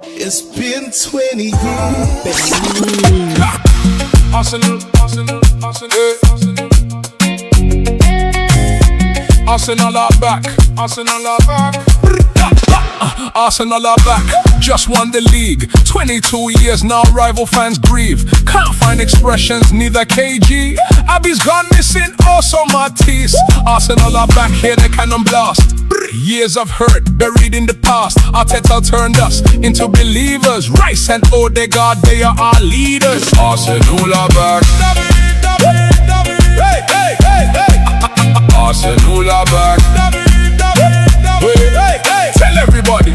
It's been 20 years, baby. Arsenal, Arsenal, Arsenal, Arsenal. Arsenal are back, Arsenal are back. Arsenal are back, just won the league. 22 years now, rival fans grieve. Can't find expressions, neither KG. Abby's gone missing, also Mahtitty. Arsenal are back, here they cannon blast. Years of hurt, buried in the past. Arteta turned us into believers. Rice and Odegaard, they are our leaders. Arsenal are back. Hey, hey, hey, hey. Arsenal are back. Hey, hey, hey. Tell everybody.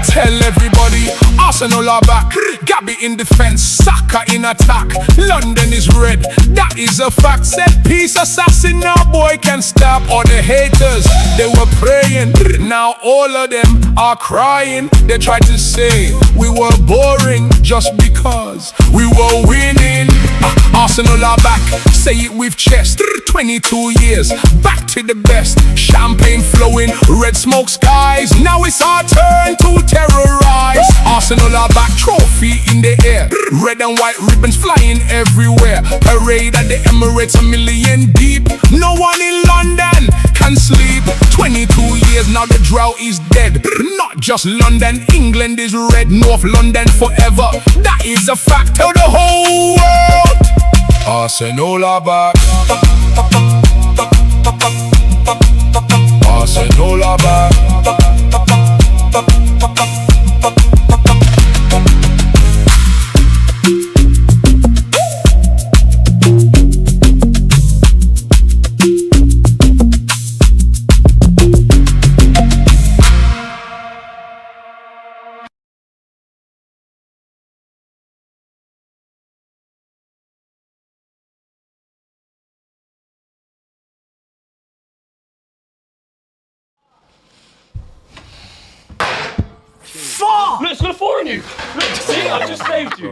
Tell everybody. Arsenal are back. Gabby in defense, Saka in attack. London is red, that is a fact. Set piece assassin, now boy can stop all the haters. They were praying, now all of them are crying. They tried to say we were boring just because we were winning. Arsenal are back, say it with chest. 22 years, back to the best. Champagne flowing, red smoke skies. Now it's our turn to terrorize. Arsenal are back, trophy in the air. Red and white ribbons flying everywhere. Parade at the Emirates, a million deep. No one in London can sleep. 22 years now, the drought is dead. Not just London, England is red. North London forever, that is a fact. Tell the whole world. Arsenal are back. Arsenal are back. Look, it's gonna fall on you. Look, see, I just saved you.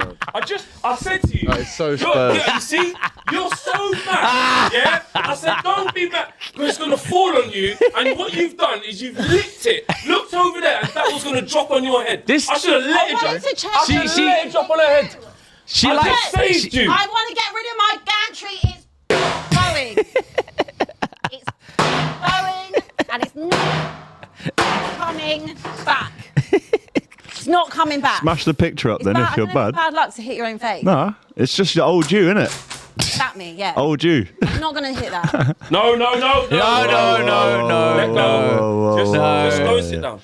I said to you. That is so Spurs. Yeah, you see, you're so mad. Yeah, I said don't be mad because it's gonna fall on you. And what you've done is you've licked it, looked over there, and that was gonna drop on your head. I should have let it drop. I should have let it drop on her head. I just saved you. I want to get rid of my gantry. It's going. It's going, and it's not coming back. It's not coming back. Smash the picture up then if you're bad. Bad luck to hit your own face. Nah, it's just your old you, innit? Slap me, yeah. Old you. I'm not going to hit that. No. No. Just go and sit down.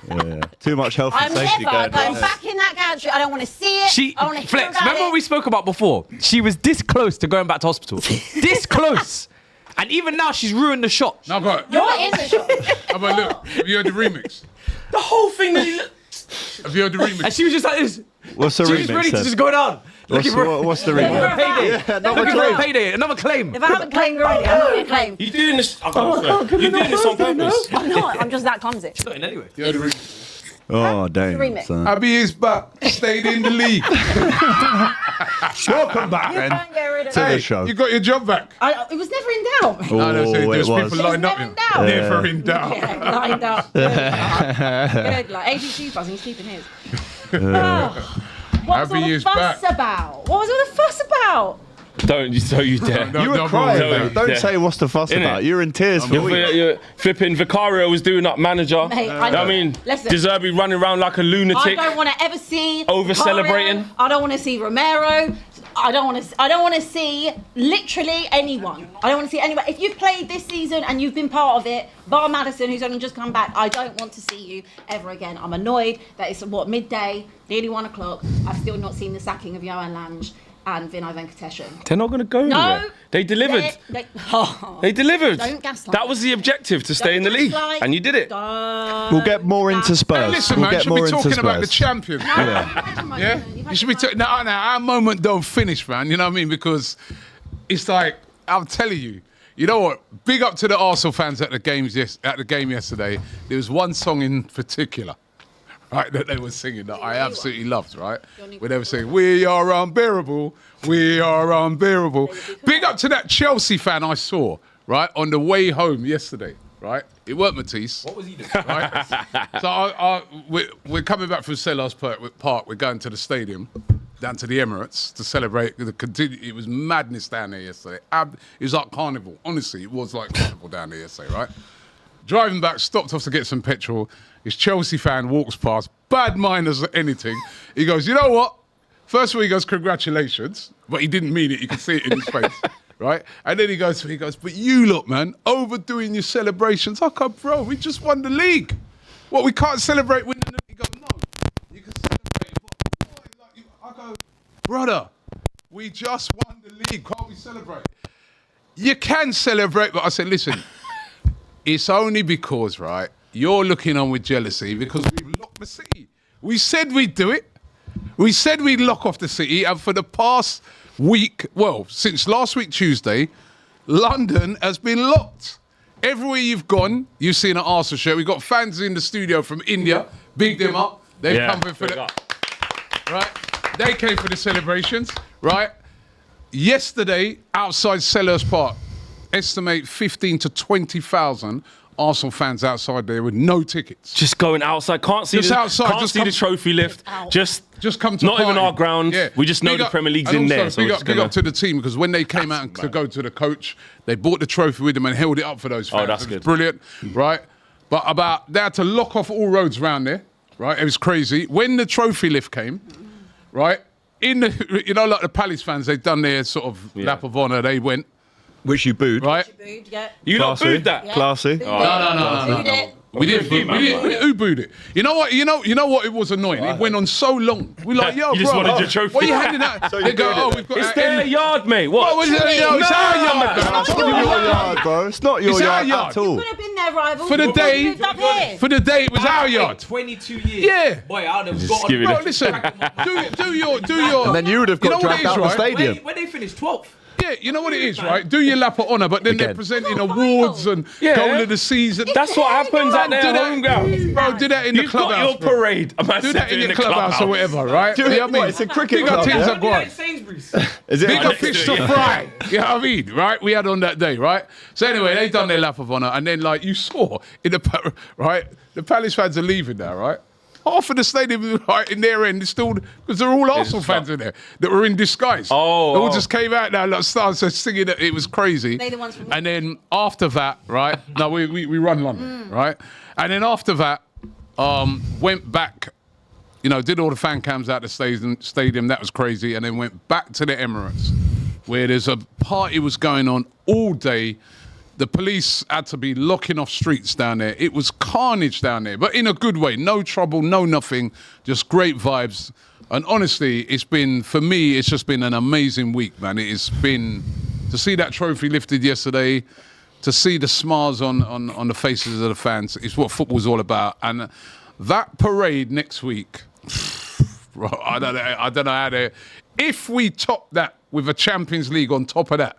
Yeah. Too much health and I'm safety never going going on. back in that gantry. I don't want to see it. I want to hear Flex, about remember it. what we spoke about before? She was this close to going back to hospital. This close. And even now, she's ruined the shot. No, go. You're in the shot. How about look? Have you heard the remix? The whole thing that Have you heard the remix? And she was just like this. What's the She remix? was ready to then? just go down. What's the Looking for a remix? payday. Yeah, another Looking for a claim. payday. Another claim. If I haven't claimed already, I'm not going to claim. you're doing this. You're doing this on purpose. I'm not. I'm just that clumsy. Not in anyway. You heard the remix? Oh, dang. remix. son. Abby is back. Stayed in the league. Welcome back, You then. can't get rid of To it. the show. You got your job back. It was never in doubt. No, no, so Oh, there's it was. people lined up. Never in doubt. Never in doubt. Yeah, lined up. Good, like ABC's buzzing, he's keeping his. What was Abby all the is fuss back. about? What was all the fuss about? Don't you dare. No, You were no, crying, no, mate. Don't yeah. say what's the fuss Innit? about. You're in tears for weeks. You're flipping Vicario was doing up manager. Mate, You know what I mean, listen. Deserby running around like a I lunatic. don't want to ever see Over celebrating. Vicario. I don't want to see Romero. I don't want to see literally anyone. I don't want to see anyone. If you've played this season and you've been part of it, bar Madison, who's only just come back, I don't want to see you ever again. I'm annoyed that it's midday, nearly 1 o'clock. I've still not seen the sacking of Johan Lange and Vinay Venkateshan. They're not going to go anywhere. They delivered. They delivered. Don't gaslight. That was the objective, to stay in the league. gaslight. And you did it. We'll get more into Spurs. Listen, we'll man, get should more be into talking about the Spurs. champion. Yeah? You should be talking. Now, our moment don't finish, man. You know what I mean? Because it's like, I'm telling you, you know what? Big up to the Arsenal fans at the game yesterday. There was one song in particular, right, that they were singing that I absolutely loved, right? Where they were saying, "We are unbearable, we are unbearable." Big up to that Chelsea fan I saw, right, on the way home yesterday. right? It weren't Matisse. What was he doing? Right? So we're coming back from Selhurst Park. We're going to the stadium, down to the Emirates to celebrate the it was madness down there yesterday. It was like carnival. Honestly, it was like carnival down there yesterday, right? Driving back, stopped off to get some petrol. This Chelsea fan walks past, bad mind as anything. He goes, you know what? First of all, he goes, congratulations. But he didn't mean it. You can see it in his face, right? And then he goes, but you lot, man, overdoing your celebrations. I go, bro, we just won the league. What, we can't celebrate winning the league? He goes, no, you can celebrate. But boy, I go, brother, we just won the league. Can't we celebrate? You can celebrate, but I said, listen, it's only because, right, you're looking on with jealousy because we've locked the city. We said we'd do it. We said we'd lock off the city, and for the past week, well, since last week Tuesday, London has been locked. Everywhere you've gone, you've seen an Arsenal shirt. We've got fans in the studio from India. Big them up. They've come for the... Right? They came for the celebrations, right? Yesterday, outside Selhurst Park, estimate 15 to 20,000 Arsenal fans outside there with no tickets. Just going outside, can't see the trophy lift. Just come to not party. even our ground. Yeah. We just know the Premier League's in there. So big up to the team because when they came out to go to the coach, they bought the trophy with them and held it up for those fans. Oh, that's good. Brilliant, right? But they had to lock off all roads around there, right? It was crazy. When the trophy lift came, right, in the like the Palace fans, they'd done their sort of lap of honour. They went. Which you booed. Right? You lot booed that? Yeah. Classy. No. We didn't. Who booed it? You know what? You know what? It was annoying. It went on so long. We're like, yo, You just wanted your trophy. What are you handing out? They go, oh, we've got. It's their yard, mate. What? It's our yard. It's not your yard, bro. It's not your It's our yard yard. at all. Could have been their rival. For the day, it was our yard. 22 years. Yeah. Boy, I'd have Just give it Bro, listen. Do your. And then you would have got dragged out the stadium. When they finished 12th. Yeah, you know what it is, right? Do your lap of honour, but then they're presenting awards and goal of the season. That's what happens at their home ground. Bro, do that in the clubhouse. You've got your parade. Do that in your clubhouse or whatever, right? Do it, what, it's a cricket Big up club, teams yeah? that go on. Sainsbury's. Is it? Big up fish to fry. You know what I mean? Right? We had on that day, right? So anyway, they done their lap of honour, and then like you saw in the right, the Palace fans are leaving now, right? Half of the stadium, right, in their end, is still because they're all Arsenal fans in there that were in disguise. They all just came out now, like started singing. It was crazy. They the ones from and then after that, right? No, we run London, right? And then after that, went back. Did all the fan cams out the stadium. That was crazy. And then went back to the Emirates, where there's a party was going on all day. The police had to be locking off streets down there. It was carnage down there, but in a good way. No trouble, no nothing, just great vibes. And honestly, for me, it's just been an amazing week, man. It has been, to see that trophy lifted yesterday, to see the smiles on the faces of the fans, is what football's all about. And that parade next week, I don't know how to, if we top that with a Champions League on top of that,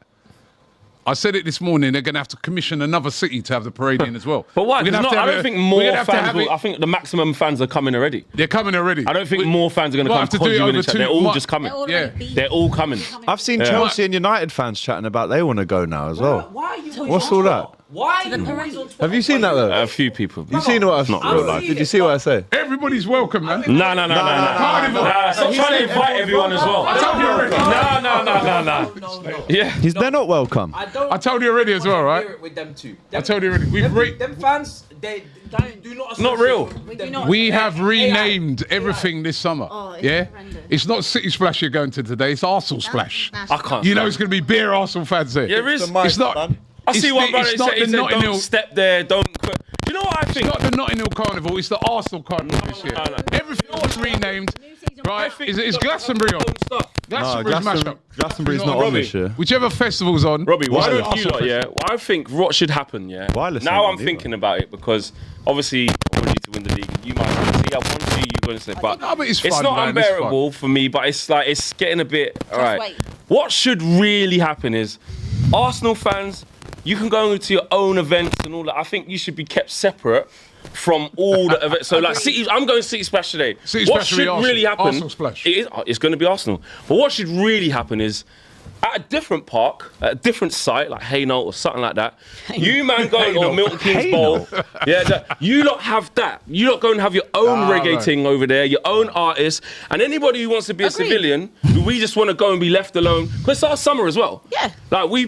I said it this morning, they're going to have to commission another city to have the parade in as well. But why? I don't think more fans will. I think the maximum fans are coming already. They're coming already. I don't think more fans are going to come contributing. They're all just coming. They're all coming. I've seen Chelsea and United fans chatting about they want to go now as well. Why are you? What's all that? Why are you? Have you seen that though? A few people. You've seen what I've not real life. Did you see what I say? Everybody's welcome, man. No. Stop trying to invite everyone as well. I told you already. No. Yeah. They're not welcome. I told you already as well, right? With them too. I told you already. Them fans, they do not. Not real. We have renamed everything this summer. It's horrendous. It's not City Splash you're going to today. It's Arsenal Splash. I can't. You know it's going to be bare Arsenal fans there. Yeah, there is. It's not. I see one brother It's not the said, Notting don't Hill. step there, don't... You know what I think? It's not the Notting Hill Carnival. It's the Arsenal Carnival this year. No. Everything was renamed. Right? I think Is Glastonbury on? Glastonbury's mashed up. Glastonbury's not on this year. Whichever festival's on. Robbie, why Arsenal don't you lot, festival. I think what should happen, Wireless now ain't I'm on thinking about it because obviously I want you to win the league. You might want to see. I want you. You're going to say, but No, but it's it's fun, not man, it's unbearable for me. But it's like it's getting a bit. All right. wait. What should really happen is Arsenal fans. You can go to your own events and all that. I think you should be kept separate from all the events. So like City, I'm going City Splash today. City What Splash should will be really happen? Arsenal Splash. It's going to be Arsenal. But what should really happen is at a different park, at a different site, like Hainault or something like that. You man go or Milton Keynes Bowl. Yeah, you lot have that. You lot go and have your own reggae thing over there, your own artists, and anybody who wants to be a civilian, we just want to go and be left alone. Because it's our summer as well. Yeah. Like we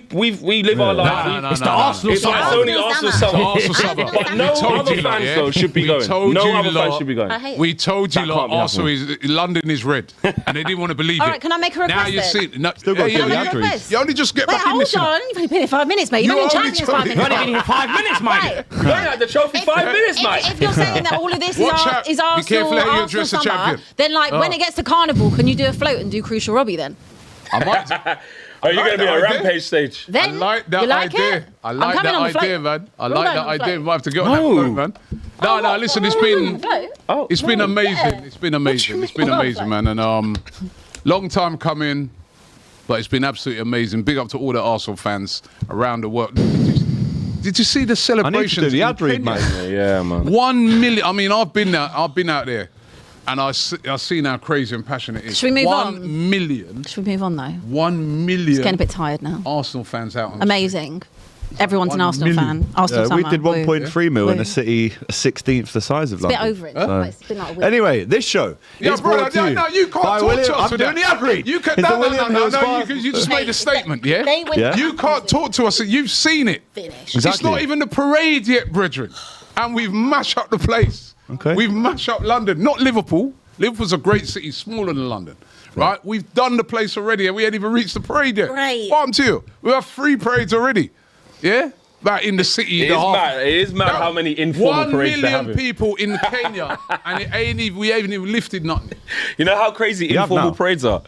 live our life. It's the Arsenal It's only Arsenal summer. But no other fans though should be going. No other fans should be going. We told you, That lot, can't be Arsenal is London is red, and they didn't want to believe All it. right, can I make a request Now you then? see, no, Still got hey, to do the you- Adries. you only just get Wait, back in hold this. on. I've only been here 5 minutes, mate. You've You been in only Champions told 5 me. minutes. You've only been here 5 minutes, mate. Right. Going at the trophy 5 minutes, mate. If you're saying that all of this Watch out. is Be Arsenal, careful how you Arsenal address the summer, champion. then like when it gets to Carnival, can you do a float and do Crucial Robbie then? I might. Are you going to be that a idea. rampage stage? I Then like that you like idea. It? I I'm like coming that on the float. idea, man. I We're like going that on the idea. float. Might have to get on that float, man. No, listen, it's been Float? it's been amazing. It's been amazing. It's been amazing, man. And long time coming, but it's been absolutely amazing. Big up to all the Arsenal fans around the world. Did you see the I celebrations? need to do the in ad read, Kenya? mate. Yeah, man. 1 million. I mean, I've been out there, and I've seen how crazy and passionate it is. Should we move 1 on? million. Should we move on though? 1 million. Getting a bit tired now. Arsenal fans out on the Amazing. Everyone's an 1 Arsenal million. fan. Arsenal We summer. did 1.3 mil in Woo. a city 16th the size of It's a bit London. over it. But it's been like a week. Anyway, this show Yeah, is brother, brought to you no, you can't by talk William. to us I'm with doing that. the ad read. You can, It's the no, William Hills Bar- you just made a statement, yeah? They went Yeah. You can't talk to us. You've seen it. Finish. Exactly. It's not even the parade yet, brethren. And we've mashed up the place. Okay. We've mashed up London, not Liverpool. Liverpool's a great city, smaller than London. Right? We've done the place already and we ain't even reached the parade yet. Great. Bottom to you. We have 3 parades already. Yeah? Like in the city. It the is half- mad. It is mad how many informal 1 parades they have. million people in Kenya and we ain't even lifted nothing. You know how crazy have informal now. parades are?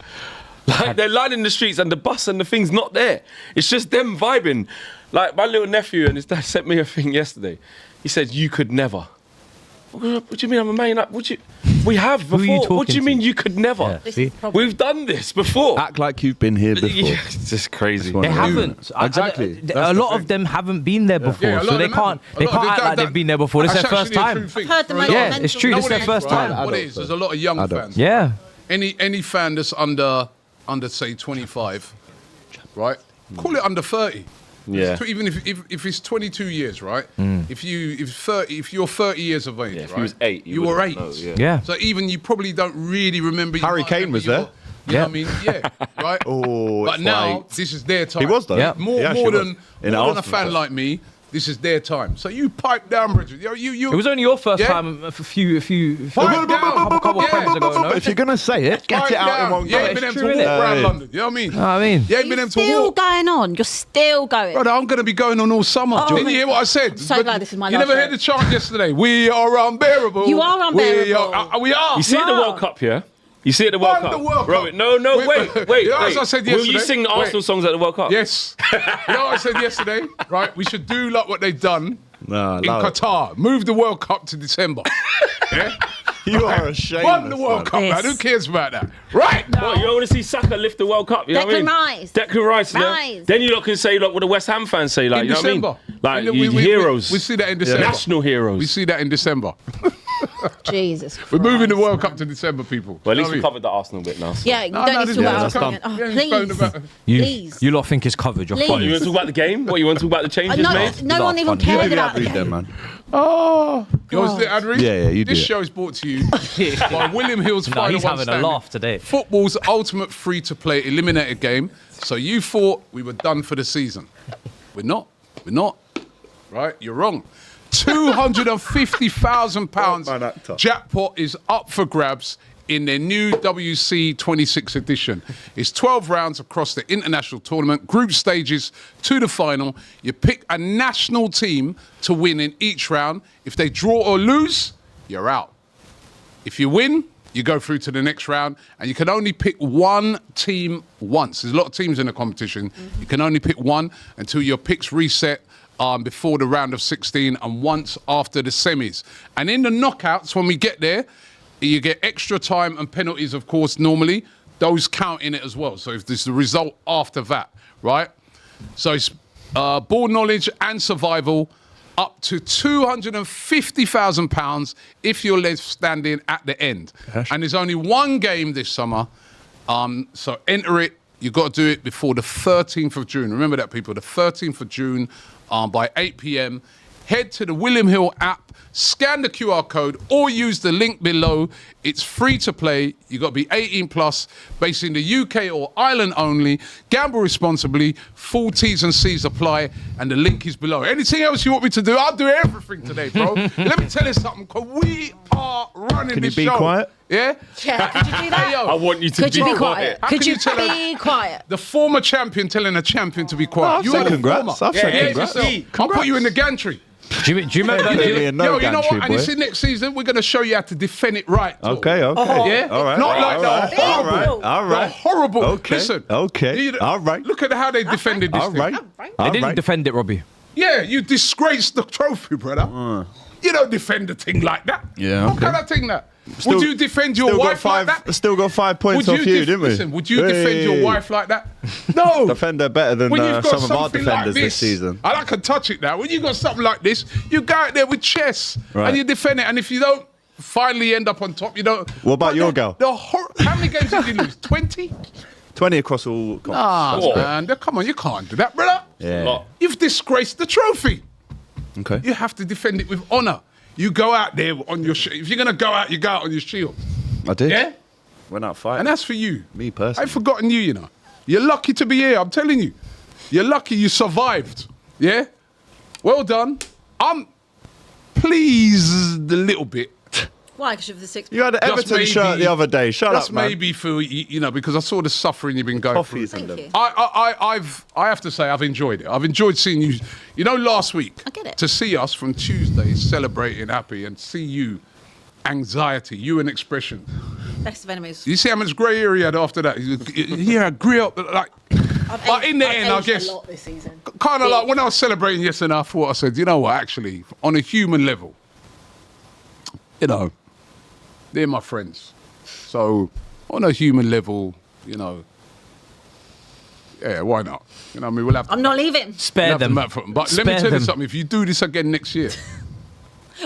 Like they're lining the streets and the bus and the thing's not there. It's just them vibing. Like my little nephew and his dad sent me a thing yesterday. He said, "You could never." What do you mean I'm a man? Like, we have before. are you What do talking you to? mean you could never? Yeah. This See? is the problem. We've done this before. Act like you've been here before. Yeah, it's just crazy. One They of them. haven't. Exactly. A That's the lot thing. of them haven't been there before, Yeah, a lot so of they them can't. haven't. They A lot can't of act them- like they've been there before. This is That's their first actually a time. true thing. I've heard the For a most lot- Yeah, it's true. You know This is what their it first right? time. What it is, there's a lot of young Adults. fans. Yeah. Any fan that's under say 25, right? Call it under 30. Yeah. Even if it's 22 years, right? If you're 30 years of age, Yeah, if right? he was 8, you were 8. wouldn't know, Yeah. So even you probably don't really remember. Harry you might Kane remember was your- there. You know what I mean? Yeah, right? Oh, But it's now, like- this is their time. He was though. Yeah. More, He actually more was. than, In more than a Arsenal, fan but- like me, this is their time. So you pipe down, Bridget. You It was only your first Yeah. time a few Pipe down. couple Yeah. frames ago, no? If you're gonna say it, get Pipe it out down. in one You go. ain't been able It's to true, walk innit? around Yeah. London. You know what I mean? I mean, You ain't been able to Still walk. going on. You're still going. Brother, I'm going to be going on all summer. Oh, Didn't you hear what I said? so But glad this is my You last never show. heard the chant yesterday. We are unbearable. You are unbearable. We are. You see at the Wow. World Cup, yeah? You see at the World Won Cup. the World Robert, Cup. no, wait. You know, as I said Will you yesterday- sing the wait. Arsenal songs at the World Cup? Yes. You know what I said yesterday? Right? We should do like what they've done No, in allow it. Qatar. Move the World Cup to December. Yeah? You are ashamed. Won the World Cup, man. Yes. Who cares about that? Right now. What, you don't want to see Saka lift the World Cup? You know what I Declan mean? Rice. Declan Rice. Yeah? Rice. Then you lot can say, like, what the West Ham fans say, like, In you know December. what I mean? Like, We- you we- heroes. We see that in December. National heroes. We see that in December. Jesus Christ. We're moving the World Cup to December, people. Well, at You least know we what I mean? covered the Arsenal bit now. So. Yeah, you No, don't no, need to this- talk yeah, about that's Arsenal. come. Oh, Yeah, he's phoned please. about- Please. you lot think it's covered. You're Please. What, you funny. want to talk about the game? What, you want to talk about the changes No, made? no one even funny. You cared do the about ad the read then, game. man. Oh, you want to do ad read? Yeah, you do This it. show is brought to you by William Hill's No, Final he's One having a Standing, laugh today. Football's ultimate free-to-play eliminator game. So you thought we were done for the season. We're not. We're not. Right? You're wrong. £250,000 Well, man, actor. jackpot is up for grabs in their new WC 26 edition. It's 12 rounds across the international tournament, group stages to the final. You pick a national team to win in each round. If they draw or lose, you're out. If you win, you go through to the next round, and you can only pick one team once. There's a lot of teams in the competition. You can only pick one until your picks reset before the round of 16 and once after the semis. And in the knockouts, when we get there, you get extra time and penalties, of course, normally. Those count in it as well. So if there's the result after that, right? So it's ball knowledge and survival, up to £250,000 if you're left standing at the end. And there's only one game this summer, so enter it you got to do it before the 13th of June. Remember that, people. The 13th of June by 8 p.m. Head to the William Hill app, scan the QR code, or use the link below. It's free to play. You got to be 18 plus, based in the UK or Ireland only. Gamble responsibly. Full T's and C's apply, and the link is below. Anything else you want me to do? I'll do everything today, bro. Let me tell you something, because we are running this show. Can you be quiet? Yeah? Yeah, could you do that? Hey, yo. I want you to Could you be quiet? How Could can you you tell be quiet? The former champion telling a champion to be quiet. I've said congrats. I've said congrats. I'll put you in the gantry. Do you remember that? Hey, no Yo, you know gantry, what? And you boy. see, next season, we're going to show you how to defend it right. Okay. Yeah? All right. Not like the horrible. All right. The horrible. Okay. Listen. Okay. All right. Look at how they defended this All thing. right. They didn't defend it, Robbie. Yeah, you disgraced the trophy, brother. You don't defend the thing like that. Yeah, What okay. kind of thing that? Would you defend your Still got wife like five. that? Still got 5 points off you, didn't we? Listen, would you defend your wife like that? No. Defend her better than When you've got some of our something defenders like this season. I can touch it now. When you got something like this, you go out there with chess Right. and you defend it. And if you don't finally end up on top, you don't. What about your girl? How many games did you lose? 20? 20 across all. Ah, man. Come on, you can't do that, brother. Yeah. You've disgraced the trophy. Okay. You have to defend it with honour. You go out there on your shield. If you're going to go out, you go out on your shield. I did. Yeah? Went out fighting. And that's for you. Me personally. I've forgotten you, you know. You're lucky to be here, I'm telling you. You're lucky you survived. Yeah? Well done. I'm pleased a little bit. Why? Because of the 6 You had an Just Everton shirt the other day. Shut Just up, man. maybe for, you know, because I saw the suffering you've been going Coffees through. and Thank them. you. I have to say I've enjoyed it. I've enjoyed seeing you. You know, last week, I get it. to see us from Tuesday celebrating happy and see you, anxiety, you an expression. Best of enemies. You see how much grey area he had after that? Yeah, I grew up like. But in the end, I guess, a lot this season. kind of like when I was celebrating yesterday, I thought, I said, you know what, actually, on a human level, you know, they're my friends. So, on a human level, you know, yeah, why not? You know what I mean? We'll have to, I'm not leaving. Spare we'll have to them. map for them. But let me Spare tell you them. something, if you do this again next year,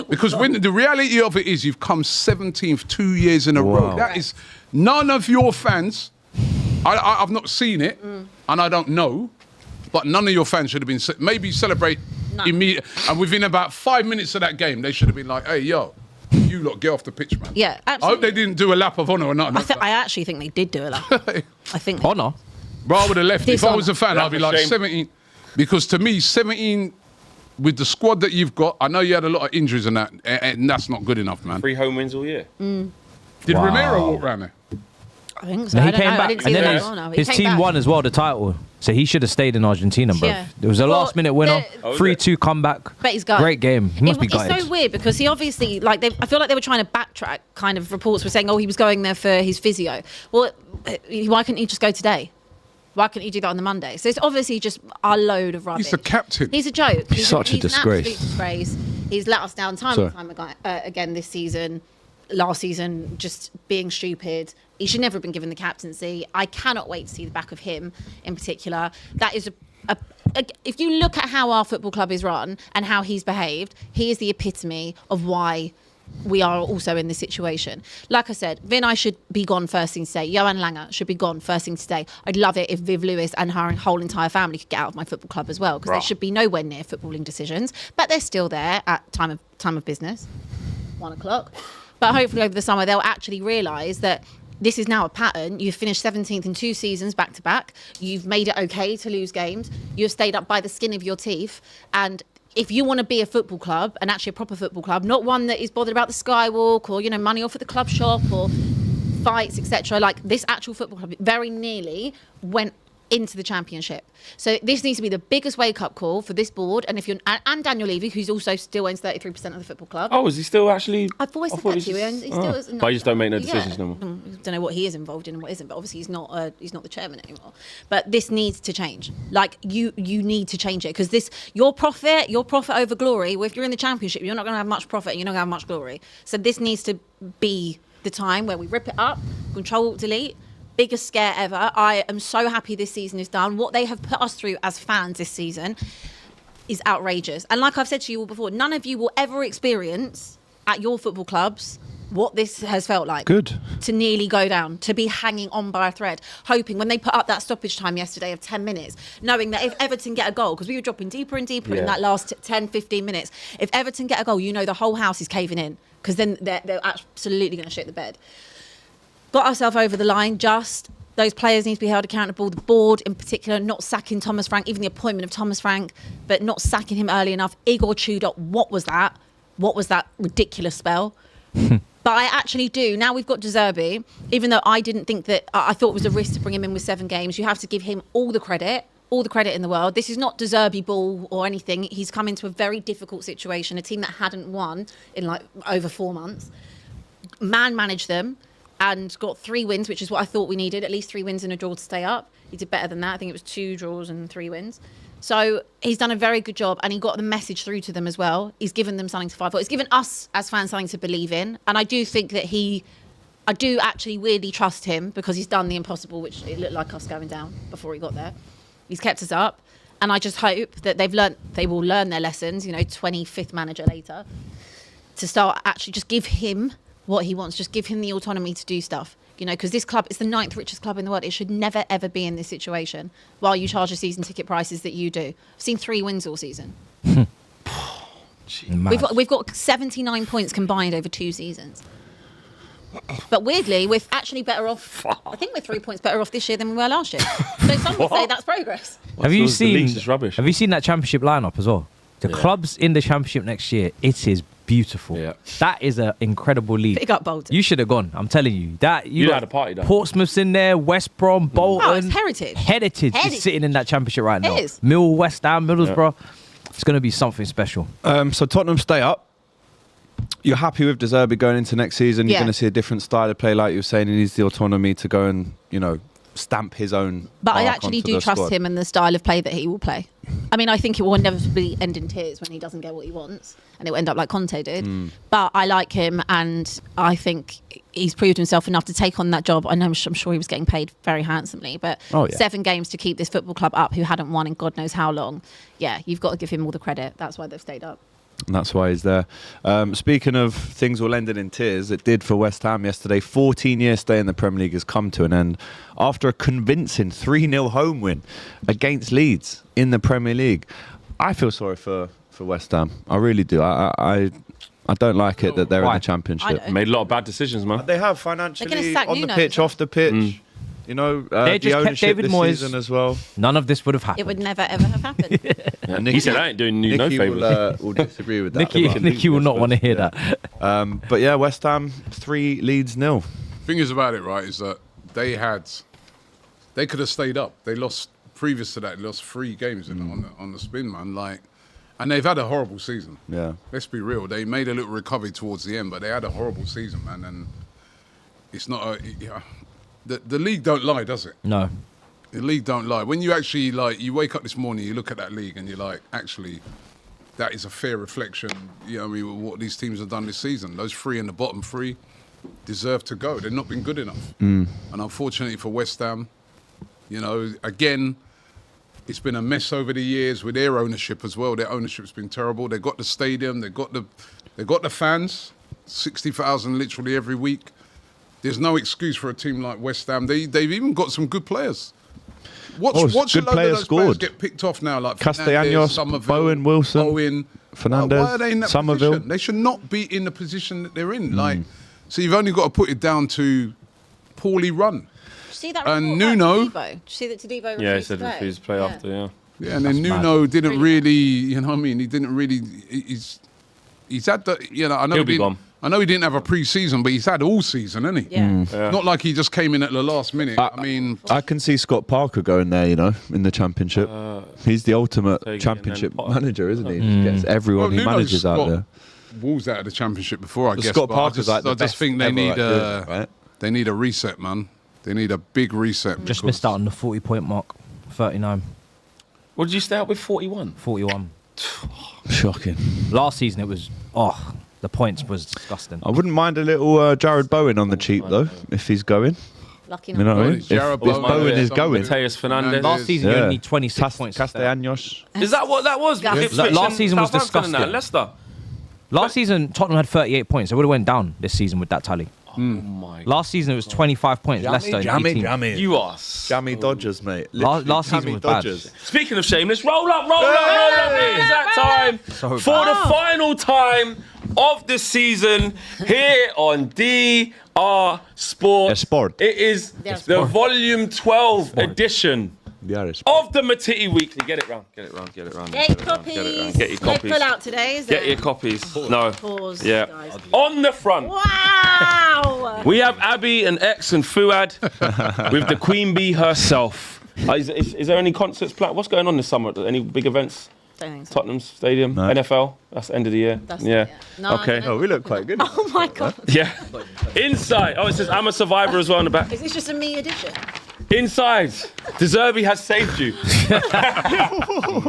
because when the reality of it is you've come 17th 2 years in a row. Wow. That is, none of your fans, I've not seen it, and I don't know, but none of your fans should have been, maybe celebrate immediately, and within about 5 minutes of that game, they should have been like, hey, yo, you lot, get off the pitch, man. Yeah, I hope absolutely. they didn't do a lap of honour or nothing. I actually think they did do it. I think. Honor. Bro, I would have left. If I was a fan, Lap I'd be of like shame. 17. Because to me, 17, with the squad that you've got, I know you had a lot of injuries and that, and that's not good enough, man. 3 home wins all year. Did Wow. Romero walk around there? I think so. He I don't came know. I back, didn't and see then the goal now. He his came team back. won as well the title. So he should have stayed in Argentina, bro. Yeah. It was a Well, last-minute winner, Oh, 3-2 comeback. Bet he's gutted. Great game. He must be gutted. It's so weird because he obviously, like, I feel like they were trying to backtrack. Kind of reports were saying, oh, he was going there for his physio. Well, why couldn't he just go today? Why couldn't he do that on the Monday? So it's obviously just a load of rubbish. He's the captain. He's a joke. He's such a he's disgrace. An absolute disgrace. He's let us down time Sorry. and time again this season. Last season, just being stupid. He should never have been given the captaincy. I cannot wait to see the back of him in particular. That is if you look at how our football club is run and how he's behaved, he is the epitome of why we are also in this situation. Like I said, Vinay should be gone first thing today. Johan Langer should be gone first thing today. I'd love it if Viv Lewis and her whole entire family could get out of my football club as well, because they should be nowhere near footballing decisions, but they're still there at time of business, 1 o'clock. But hopefully over the summer they'll actually realise that this is now a pattern. You've finished 17th in 2 seasons back to back. You've made it okay to lose games. You've stayed up by the skin of your teeth. And if you want to be a football club, and actually a proper football club, not one that is bothered about the skywalk or, you know, money off at the club shop or fights, etc., like this actual football club very nearly went into the championship. So this needs to be the biggest wake-up call for this board. And if you're and Daniel Levy, who's also still owns 33% of the football club. Oh, is he still actually? I've always I said thought that he's to you, and just- he still is. But he just don't make no decisions no more. Don't know what he is involved in and what isn't, but obviously he's not the chairman anymore. But this needs to change. Like you need to change it, because this your profit over glory. Well, if you're in the championship, you're not going to have much profit and you're not going to have much glory. So this needs to be the time where we rip it up, control delete. Biggest scare ever. I am so happy this season is done. What they have put us through as fans this season is outrageous. And like I've said to you all before, none of you will ever experience at your football clubs what this has felt like. Good. To nearly go down, to be hanging on by a thread, hoping when they put up that stoppage time yesterday of 10 minutes, knowing that if Everton get a goal, because we were dropping deeper and deeper in that last 10, 15 minutes, if Everton get a goal, you know the whole house is caving in, because then they're absolutely going to shit the bed. Got ourselves over the line, just... Those players need to be held accountable. The board, in particular, not sacking Thomas Frank, even the appointment of Thomas Frank, but not sacking him early enough. Igor Tudor, what was that? What was that ridiculous spell? But I actually do. Now we've got De Zerbi, even though I didn't think that... I thought it was a risk to bring him in with 7 games. You have to give him all the credit in the world. This is not De Zerbi ball or anything. He's come into a very difficult situation, a team that hadn't won in like over 4 months. Managed them. And got 3 wins, which is what I thought we needed. At least 3 wins and a draw to stay up. He did better than that. I think it was 2 draws and 3 wins. So he's done a very good job, and he got the message through to them as well. He's given them something to fight for. He's given us as fans something to believe in. And I do think that I do actually weirdly trust him, because he's done the impossible, which it looked like us going down before he got there. He's kept us up. And I just hope that they will learn their lessons, 25th manager later, to start actually just give him what he wants, just give him the autonomy to do stuff, because this club is the 9th richest club in the world. It should never ever be in this situation while you charge the season ticket prices that you do. I've seen 3 wins all season. We've got 79 points combined over 2 seasons, but weirdly we're actually better off. I think we're 3 points better off this year than we were last year, so some would say that's progress. Have you seen rubbish. Have you seen that championship lineup as well? The clubs in the championship next year, it is beautiful. Yeah. That is an incredible league. Pick up Bolton. You should have gone. I'm telling you. You had a party though. Portsmouth's in there, West Brom, Bolton. Oh, it's Heritage. Heritage is sitting in that championship right now. It is. Mill, West Ham, Middlesbrough. It's going to be something special. So Tottenham stay up. You're happy with De Zerbi going into next season. You're going to see a different style of play, like you were saying. He needs the autonomy to go and, stamp his own. But I mark actually onto do the trust squad. him and the style of play that he will play. I mean, I think it will inevitably end in tears when he doesn't get what he wants, and it will end up like Conte did. But I like him, and I think he's proved himself enough to take on that job. I'm sure he was getting paid very handsomely, but 7 games to keep this football club up, who hadn't won in God knows how long. Yeah, you've got to give him all the credit. That's why they've stayed up. And that's why he's there. Speaking of things all ended in tears, it did for West Ham yesterday. 14-year stay in the Premier League has come to an end after a convincing 3-0 home win against Leeds in the Premier League. I feel sorry for West Ham. I really do. I don't like it that they're in the Championship. Made a lot of bad decisions, man. They have financially, sack on the Nuno pitch, as well. off the pitch. They The just kept ownership David this Moyes. season as well. None of this would have happened. It would never ever have happened. And He said I ain't doing you no Nicky favours. will disagree with that. Nicky will not want to hear that. But yeah, West Ham 3, Leeds 0. Thing is about it, right, is that they could have stayed up. They lost previous to that. They lost 3 games on the spin, man. And they've had a horrible season. Yeah. Let's be real. They made a little recovery towards the end, but they had a horrible season, man. And it's not the league don't lie, does it? No. The league don't lie. When you actually you wake up this morning, you look at that league, and you're like, actually, that is a fair reflection. What these teams have done this season. Those 3 in the bottom 3 deserve to go. They've not been good enough. And unfortunately for West Ham, again, it's been a mess over the years with their ownership as well. Their ownership's been terrible. They've got the stadium. They've got the fans, 60,000 literally every week. There's no excuse for a team like West Ham. They've even got some good players. Watch a good load of players those scored. players get picked off now, like Castellanos, Fernandes, Bowen, Wilson, Owen, Fernandes, Why are they in that Somerville. position? They should not be in the position that they're in. So you've only got to put it down to poorly run. Did you see that And report Nuno- about Tadibo? Did you see that Tadibo refused Yeah, he said to play? refused to play after, yeah. Yeah, and then Nuno didn't really, He didn't really. He's had the. I know He'll be gone. I know he didn't have a pre-season, but he's had all season, hasn't he? Yeah. Not like he just came in at the last minute. I can see Scott Parker going there, in the Championship. He's the ultimate Taking it Championship and then Potter. manager, isn't he? He gets everyone he Nuno's manages out got there. Wolves out of the Championship before, I But guess. Scott but Parker's I like the just best think they ever need at doing it, right? they need a reset, man. They need a big reset. Just because- missed out on the 40-point mark. 39, What did you stay up with? 41? 41. Shocking. Last season it was, the points was disgusting. I wouldn't mind a little Jared Bowen on the cheap, though, if he's going. Lucky You know what I mean? It's Jared If Bowen, Bowen is going. Mateus Fernandes. Last season you Yeah. only need 26 points. Castellanos. Is that what that was? Yeah. Ipswich Last and season was Southampton and that, disgusting. Leicester. Last season, Tottenham had 38 points. They would have went down this season with that tally. Oh my. Last season, it was 25 points. Leicester, 18. You are so Jammy Dodgers, mate. Last season was bad. Speaking of shameless, roll up. It is that time So for bad. the final time of the season here on DR Sport. Sport. It is DR the Sport. volume 12 edition Yes. of the Mahtitty Weekly. Get it round. Get it round. Get it round. Get Get your it round, copies. get it round. Get your No copies. pull out today, is Get it? your copies. No. Pause, Yeah. guys. On the front. Wow. We have Abby and X and Fuad with the Queen Bee herself. Is there any concerts planned? What's going on this summer? Any big events? Don't think so. Tottenham Stadium, No. NFL. That's the end of the year. That's yeah. it, yeah. No, Okay. no. Oh, we look quite good. Oh my God. Yeah. Inside. Oh, it says I'm a survivor as well on the back. Is this just a me edition? Inside. Deserby has saved you.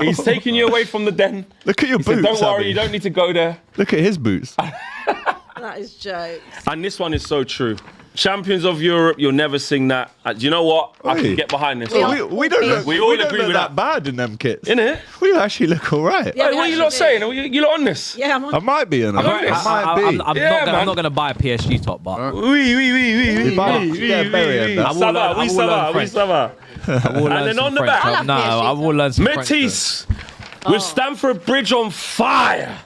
He's taken you away from the den. Look at your He boots. said, don't worry, Abby. you don't need to go there. Look at his boots. That is jokes. And this one is so true. Champions of Europe, you'll never sing that. Do you know what? I Oi. can get behind this. We one. are- We don't look, We all don't agree look with that bad in them kits. Innit? We actually look all right. Yeah, Hey, we what are you actually lot do. saying? You lot on this? Yeah, I'm on. I might be in it. I'm I honest. might be. I'm Yeah, man. not gonna buy a PSG top, but Oui. Yeah, very I will learn- I will learn French. ça va. I will learn then some on the French. back- I love No, PSG I will learn some French. Matisse with Stamford Bridge on fire.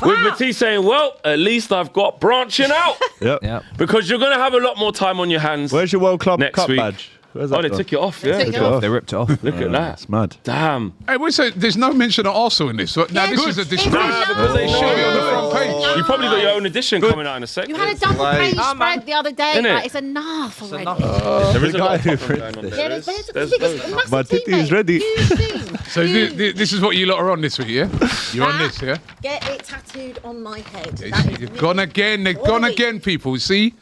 With Matisse saying, well, at least I've got branching out. Yep. Yeah. Because you're going to have a lot more time on your hands. Where's your World Club Next Cup week. badge? Where's Oh, that they gone? took it off, yeah. Took it off. They ripped it off. Look at that. It's mad. Damn. Hey, we say there's no mention of Arsenal in this. So now Yeah, this good. is a It's disgrace. nice. Because they Should should be on the front page. You probably got your own edition coming out in a sec. You had a double Like- page Ah, man. spread the other day. Innit? Like, it's enough already. There is The a lot guy of who Tottenham going on printed there. Yeah, there's There's a massive Mahtitty team, is mate. ready. Huge team. So Huge. this is what you lot are on this week, yeah? You're on this, yeah? Get it tattooed on my head. That is They've me. gone again. They've gone Oi. again, people. See?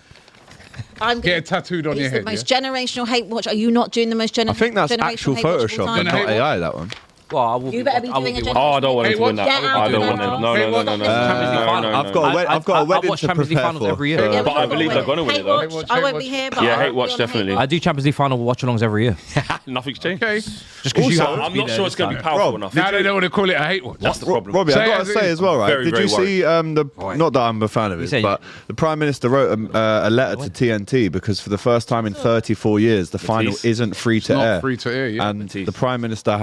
I'm Get it tattooed on It's your the head. most Yeah? generational hate watch. Are you not doing the most I think that's generational actual hate watch of all Photoshop, time? not AI, that one. Well, I will You better be I will doing a be general- Oh, I don't want him Hey, to win what- that. Get out I of don't the want him. house. No, Hey, no, no, what- no, no. Champions League final. No, I've got a I I've got a wedding watch to Champions League prepare finals for. every year. so- Yeah, But I we've got believe to they're win. gonna win it, Hate though. watch. I won't be here, but Yeah, I'll hate be watch, on definitely. I do Champions League final watch-alongs every year. Nothing's changed. Okay. Just because you Also, have to I'm be not there sure this it's going to be time. powerful Rob, enough. Now they don't want to call it a hate watch. That's the problem. Robbie, Say I've got as to it say is. as well, right? Very, Did very you see not that I'm a fan of You it, said but the Prime Minister wrote a letter to TNT because for the first time in 34 years, the final Matisse. isn't free to not air. free to air, yeah. And Matisse. the Prime Minister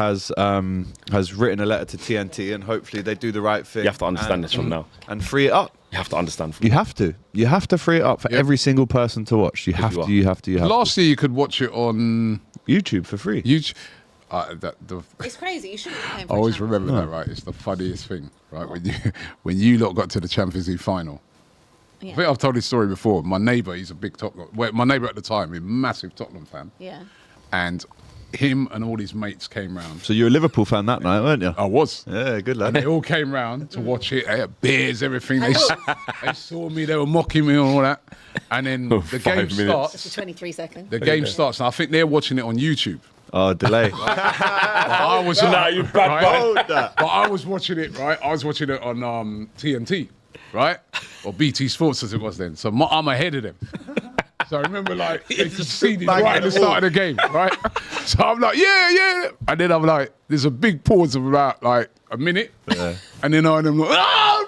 has written a letter to TNT, and hopefully they do the right thing. You have to understand this from now. and free it up. You have to understand. You have to. You have to free it up for Yep. every single person to watch. You have you to. are. You have to. You have Last year you could watch it on to. YouTube for free. YouTube. It's crazy. You shouldn't be paying I for always a channel. remember that, right? It's the funniest thing, right? When you lot got to the Champions League final. Yeah. I think I've told this story before. My neighbour, he's a big Tottenham. Well, my neighbour at the time, he's a massive Tottenham fan, Yeah. and him and all his mates came round. So you're a Liverpool fan that night, weren't you? I was. Yeah, good And they lad. all came round to watch it. They had beers, everything. They saw me. They were mocking me and all that. And then the 5 game minutes. starts. For 23 seconds. The game starts, and I think they're watching it on YouTube. Oh, delay. But I was Nah, you bad right? boy. Hold that. But I was watching it, right? I was watching it on TNT, right? Or BT Sports as it was then. So I'm ahead of them. So I remember, like, they conceded bang right at the the start of the game, right? So I'm like, yeah. And then I'm like, there's a big pause of about, like, a minute. Yeah. And then I'm like, oh,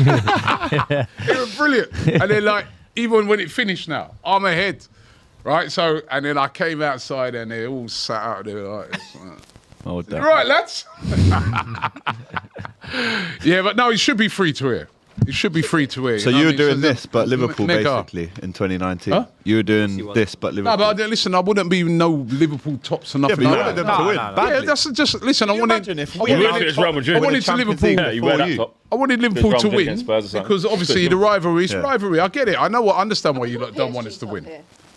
it was brilliant. And then, like, even when it finished now, I'm ahead, right? So, and then I came outside and they all sat out there like, Hold that. right, lads. Yeah, but no, it should be free to air. It should be free to air. So know you what were I mean? doing So this, but Liverpool Nigga. basically in 2019. Huh? You were doing this, but No, Liverpool. but listen, I wouldn't be no Liverpool tops or yeah, nothing but you like wanted that. them to win no. badly. Yeah, that's just listen. I Can you wanted. imagine if I we Even wanted- if it's Real Madrid, I wanted win the Champions Liverpool. League you wear before that you. top. I wanted Liverpool to Real Madrid win against Spurs or something. because obviously the rivalry is Yeah. rivalry. I get it. I know. I understand why you lot don't want us to win.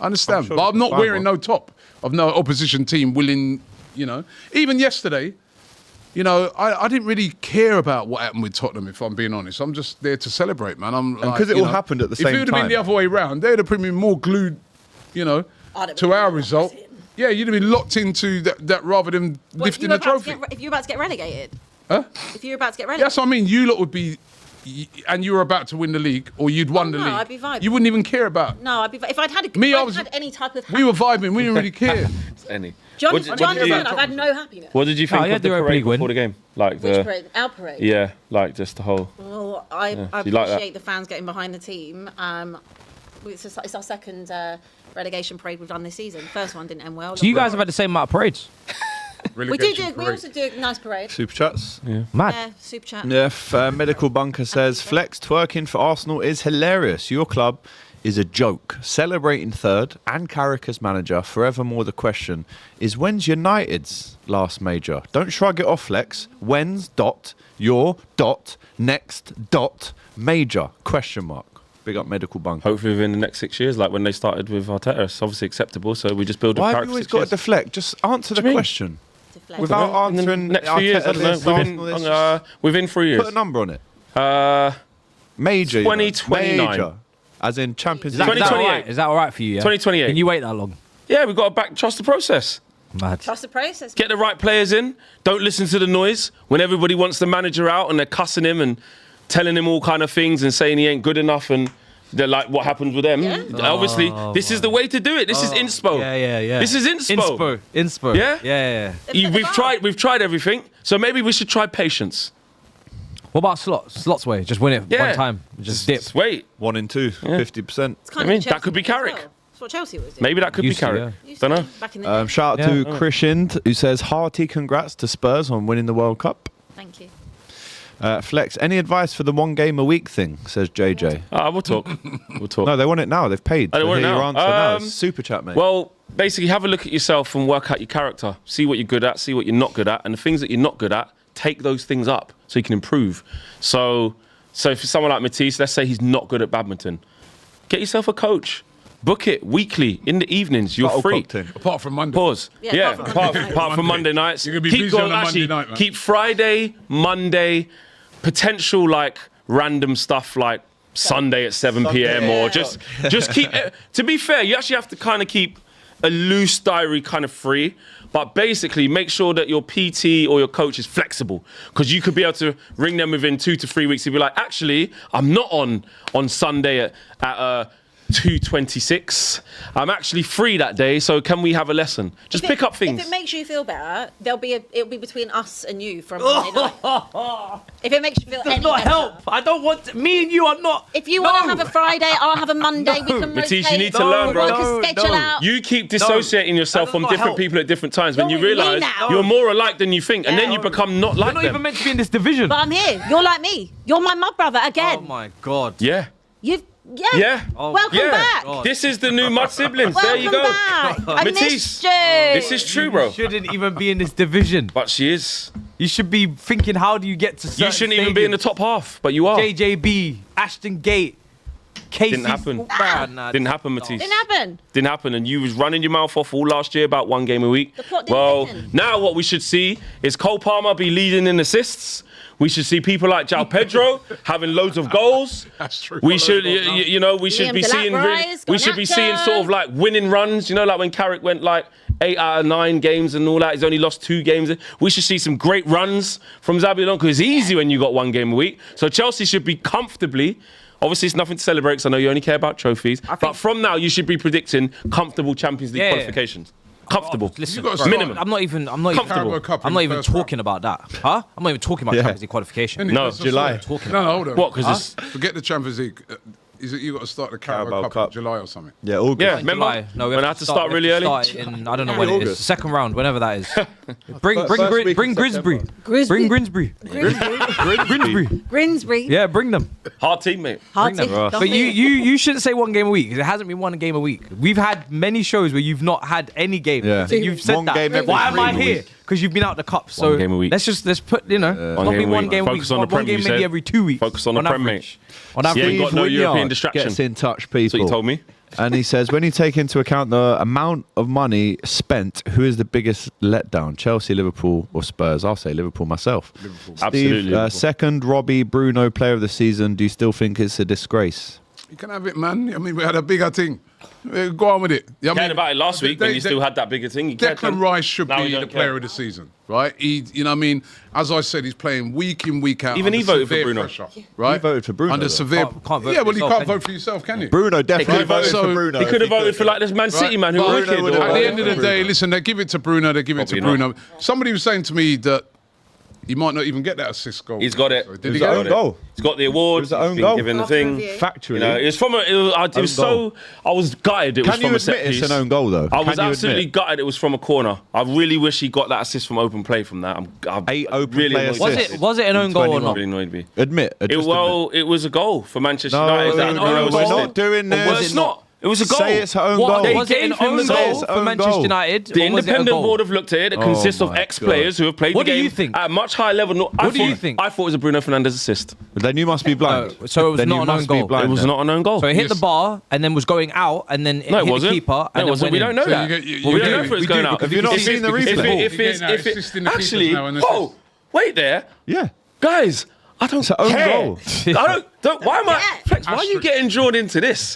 I understand, sure but I'm not fine, wearing bro. no top of no opposition team willing. You know, even yesterday. You know, I didn't really care about what happened with Tottenham, if I'm being honest. I'm just there to celebrate, man. I'm like, 'cause it you all know, happened at the If same it would have been time. the other way round, they'd have been more glued, you know, I'd have to been our locked result. in. Yeah, you'd have been locked into that rather than What, lifting if the you were about to trophy. if you were about to get relegated? Huh? If you were about to get relegated? That's what I mean. You lot would be and you were about to win the league, or you'd won the no, league, I'd be vibing. you wouldn't even care about. No, I'd be. If I'd had had any type of. We were vibing. We didn't really care. Any. Do you What did- understand? I've had no happiness. What did you think yeah, of the the Europa parade League win. before the game? Like Which the parade? Our parade. yeah, like just the whole. Well, I you like that? appreciate the fans getting behind the team. It's our second relegation parade we've done this season. First one didn't end well. So you guys have had the same amount of parades. We also do a nice parade. Super chats. Mad. Yeah, super chat. Yeah, Medical Bunker says, Flex twerking for Arsenal is hilarious. Your club is a joke. Celebrating third and Carrick as manager. Forevermore the question is, when's United's last major? Don't shrug it off, Flex. When's your next major? Question mark. Big up Medical Bunker. Hopefully within the next 6 years, like when they started with Arteta, it's obviously acceptable. So we just build a Why have character you always for got to 6 years. deflect? Just answer the do you mean? question. Deflect. Without In the answering next few years, I don't know. Within 3 years. Put a number on it. Major. 2029. Major. As in Champions Is that, League. is that all 2028. right? Is that all right for you? Yeah? 2028. Can you wait that long? Yeah, we've got to trust the process. Mad. Trust the process. Get the right players in. Don't listen to the noise when everybody wants the manager out and they're cussing him and telling him all kind of things and saying he ain't good enough and they're like, what happens with them? Yeah. Obviously, this is the way to do it. This is inspo. Yeah. This is inspo. Inspo. Yeah? Yeah. We've tried everything, so maybe we should try patience. What about slots? Slots way. Just win it Yeah. one time. Just dip. Just wait. 1 and 2, 50%. It's kind I mean, of that Chelsea could be way as Carrick. well. That's what Chelsea was doing. Maybe that could Used be to, Carrick. Used to Don't know. do back in the day. Shout out to Krishind, who says, hearty congrats to Spurs on winning the World Cup. Thank you. Flex, any advice for the 1 game a week thing, says JJ. We'll talk. We'll talk. No, they want it now. They've paid. Oh, they want it hear now. your answer now. It's Super chat, mate. Well, basically, have a look at yourself and work out your character. See what you're good at, see what you're not good at. And the things that you're not good at, take those things up so you can improve. So for someone like Mahtitty, let's say he's not good at badminton. Get yourself a coach. Book it weekly in the evenings. You're free. Apart from Monday. Pause. Yeah, apart from Monday nights. You're gonna be busy on a Monday night, man. Keep Friday, Monday, potential like random stuff like Sunday at 7 p.m. or just keep it. To be fair, you actually have to kind of keep a loose diary kind of free, but basically make sure that your PT or your coach is flexible, because you could be able to ring them within 2 to 3 weeks and be like, actually, I'm not on Sunday at 2:26. I'm actually free that day, so can we have a lesson? Just pick up things. If it makes you feel better, it'll be between us and you from Monday night. If it makes you feel any Not better. help. I don't want. Me and you are not. If you want to have a Friday, I'll have a Monday. We can Mahtitty, rotate. you need to learn, bro. We can schedule out. You keep dissociating yourself That from does not different help. people at different times when you You're with me realise now. you're more alike than you think, and then you become not We're like not even them. meant to be in this division. But I'm here. You're like me. You're my mud brother again. Oh my god. Yeah. Yeah. Welcome back. God. This is the new mud siblings. There you Welcome go. back. I missed you. This is true, bro. You shouldn't even be in this division. But she is. You should be thinking, how do you get to certain You shouldn't even be in the top half, but you are. JJB, Ashton Gate, Casey. Didn't happen. Nah, Didn't happen, Mahtitty. Didn't happen. Didn't happen, and you was running your mouth off all last year about 1 game a week. The plot didn't Well, thicken. now what we should see is Cole Palmer be leading in assists. We should see people like João Pedro having loads of goals. That's true. We should, you know, we should Liam be seeing, Delap we should be Garnacho. seeing sort of like winning runs. You know, like when Carrick went like 8 out of 9 games and all that. He's only lost 2 games. We should see some great runs from Xabi Alonso. It's easy when you got 1 game a week. So Chelsea should be comfortably. Obviously, it's nothing to celebrate because I know you only care about trophies. But from now, you should be predicting comfortable Champions League Oh, qualifications. Comfortable. Listen, You gotta minimum. I'm not even Comfortable. Carabao Cup I'm in not the even first round. talking about that. Huh? I'm not even talking about Champions League qualification. No, That's July. what's there. No, hold on. What? Because Forget the Champions League. Is it you got to start the Carabao Carabao Cup, Cup. in July or something? Yeah, all good. yeah, remember July. No, we when I have had to start we really have to early. start in, I don't know when it is. August. Second round, whenever that is. Bring First week of Grimsbury. September. Bring Grimsbury. Grimsbury. Grimsbury. Yeah, bring them. Hard team, mate. Hard Bring to- them. don't But be- you shouldn't say 1 game a week. 'Cause it hasn't been 1 game a week. We've had many shows where you've not had any game. Yeah. So you've said 1 that. game every Why am I 3 here? weeks. Because you've been out the cup. So 1 game a week. let's put, you know, not be 1 game a week. Focus on the 1 Prem, game you maybe said. every 2 weeks. Focus on the Prem, average. mate. On Yeah, average. you got no Wynyard European distraction. Gets in touch, people. That's what you told me. And he says, when you take into account the amount of money spent, who is the biggest letdown? Chelsea, Liverpool, or Spurs? I'll say Liverpool myself. Steve, Absolutely Liverpool. second, Robbie, Bruno, player of the season. Do you still think it's a disgrace? You can have it, man. I mean, we had a bigger thing. Go on with it. I Cared about it last week when you still had that bigger thing. You Declan Rice should Now be you the don't player care. of the season, right? You know what I mean? As I said, he's playing week in, week out. Even under he voted for severe Bruno. pressure, right? He voted for Bruno, Under though. severe. Can't vote for yeah, well, you yourself, can't can vote you? for yourself, can you? Bruno definitely could've voted voted- for Bruno. He could have voted for like this Man City man who were Bruno wicked. would've At the voted end of the for day, Bruno. listen, they give it to Bruno, they give it to Probably Bruno. Somebody was saying to me that he might not even get that assist goal. He's got it. Did It he was get his it? own goal. He's got the award. It was the own He's goal. been given the After thing. review. Factually. You know, it's from it was so. I was gutted. It was Can from you a set admit piece. it's an own goal, though? I was Can you absolutely admit? gutted. It was from a corner. I really wish he got that assist from open play from that. I'm 8 open really play annoyed. assists. Was it an own goal or 21. not? Really annoyed me. Admit. It was a goal for Manchester No, United. That no, Bruno we're assisted. not doing this. Well, it's not. It was a goal. Say it's her own What, goal. They was it an gave him own the goal goal. for Own Manchester goal. United? The or was it a independent goal? board have looked at it. It consists of my ex-players who have played What the do game you think? at a much higher level. No, What do you think? I thought it was a Bruno Fernandes assist. Then you must be blind. So it was Then not you an own must be goal. blind It was then. not an own goal. So it hit the Yes. bar and then was going out and then it No, hit it wasn't. the keeper No, and it then wasn't. went We in. don't know So that. you get- you- we you don't get know it. if it was We going do, out. because Have you not If seen the it- replay? If You're it, getting if it, assisting the keepers actually, now and assist. wait there, Yeah. guys. I don't own care. goal. I don't. Why am I? Flex, why are you getting drawn into this?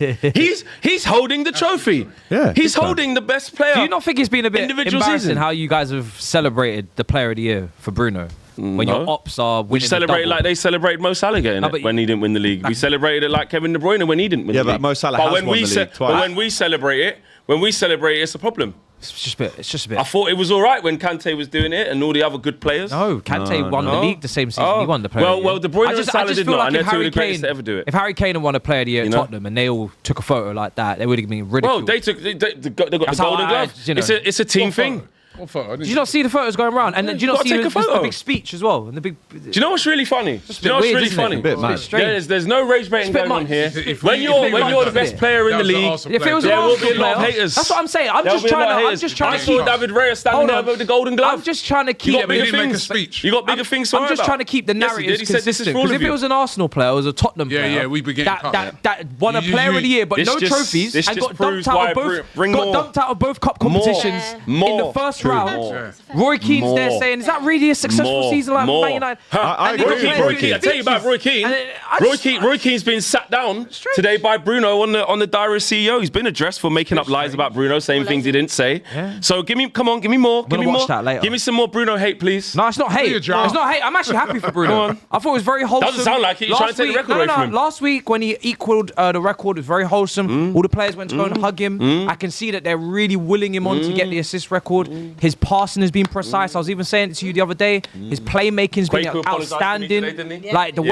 He's holding the trophy. Yeah, He's big time. holding the best player. Do you not think it's been a bit Individual embarrassing season. how you guys have celebrated the player of the year for Bruno? When No. your ops are winning We celebrated the like double? they celebrated Mo Salah getting No, it but- when he didn't win the league. We celebrated it like Kevin De Bruyne when he didn't win Yeah, the but league. Mo Salah has won the league twice. But when we celebrate it, it's a problem. It's just a bit. I thought it was all right when Kante was doing it and all the other good players. No, Kante won the league the same season. He won the player of the year. Well, De Bruyne I and just Salah feel did not, like and they're if two of Harry the greatest Kane, to ever do it. if Harry Kane had won a player of the year at You know? Tottenham and they all took a photo like that, they would have been Well, ridiculed. they got the That's how golden I- glove. you know. It's a team thing. What photo? I didn't- Did you not see the photos going around? And do you not gotta see take a the photo. big speech as well? And the big. Do you know what's really funny? Do you know what's weird, really isn't it? funny? A bit mad. strange. There's no rage baiting bit going on much. here. If When we- you're if we the won best that, player in that the was the league, Arsenal If it was there an will be a Arsenal lot of player, haters. that's what I'm saying. I'm There'll just be a lot trying of to. I'm haters. just trying I to saw keep. David Raya standing Hold there on. with the golden glove. I'm just trying to keep. You got but he bigger didn't make a things. speech. You got bigger things to I'm worry just about. trying to keep the Yes, he narratives did. He said this is consistent. for all Because of if it you. was an Arsenal player, it was a Tottenham Yeah, player. yeah, we'd be getting cut, that won a You- player of the year, but This no just- trophies, this and just got proves dumped out why of both. bring Got more. dumped out of both cup competitions More. in the first round. More. Roy Keane's there More. saying, "Is that really a successful More. season like More. Man United?" I And agree he with got Roy players Keane. I tell you about Roy Keane. And I Roy Keane's been sat down today by Bruno on the diary of CEO. He's been addressed for making up lies about Bruno, saying things he didn't say. So give me more. Give me gonna more. watch that later. Give me some more Bruno hate, please. No, it's not hate. Be a It's drought. not hate. I'm actually happy for Bruno. Go on. I thought it was very wholesome. Doesn't sound like it. You're trying to take the record away from him. Last week when he equaled the record, it was very wholesome. All the players went to go and hug him. I can see that they're really willing him on to get the assist record. His passing has been precise. I was even saying it to you the other day. His playmaking's been Quaker apologised to me outstanding. today, didn't he? Like the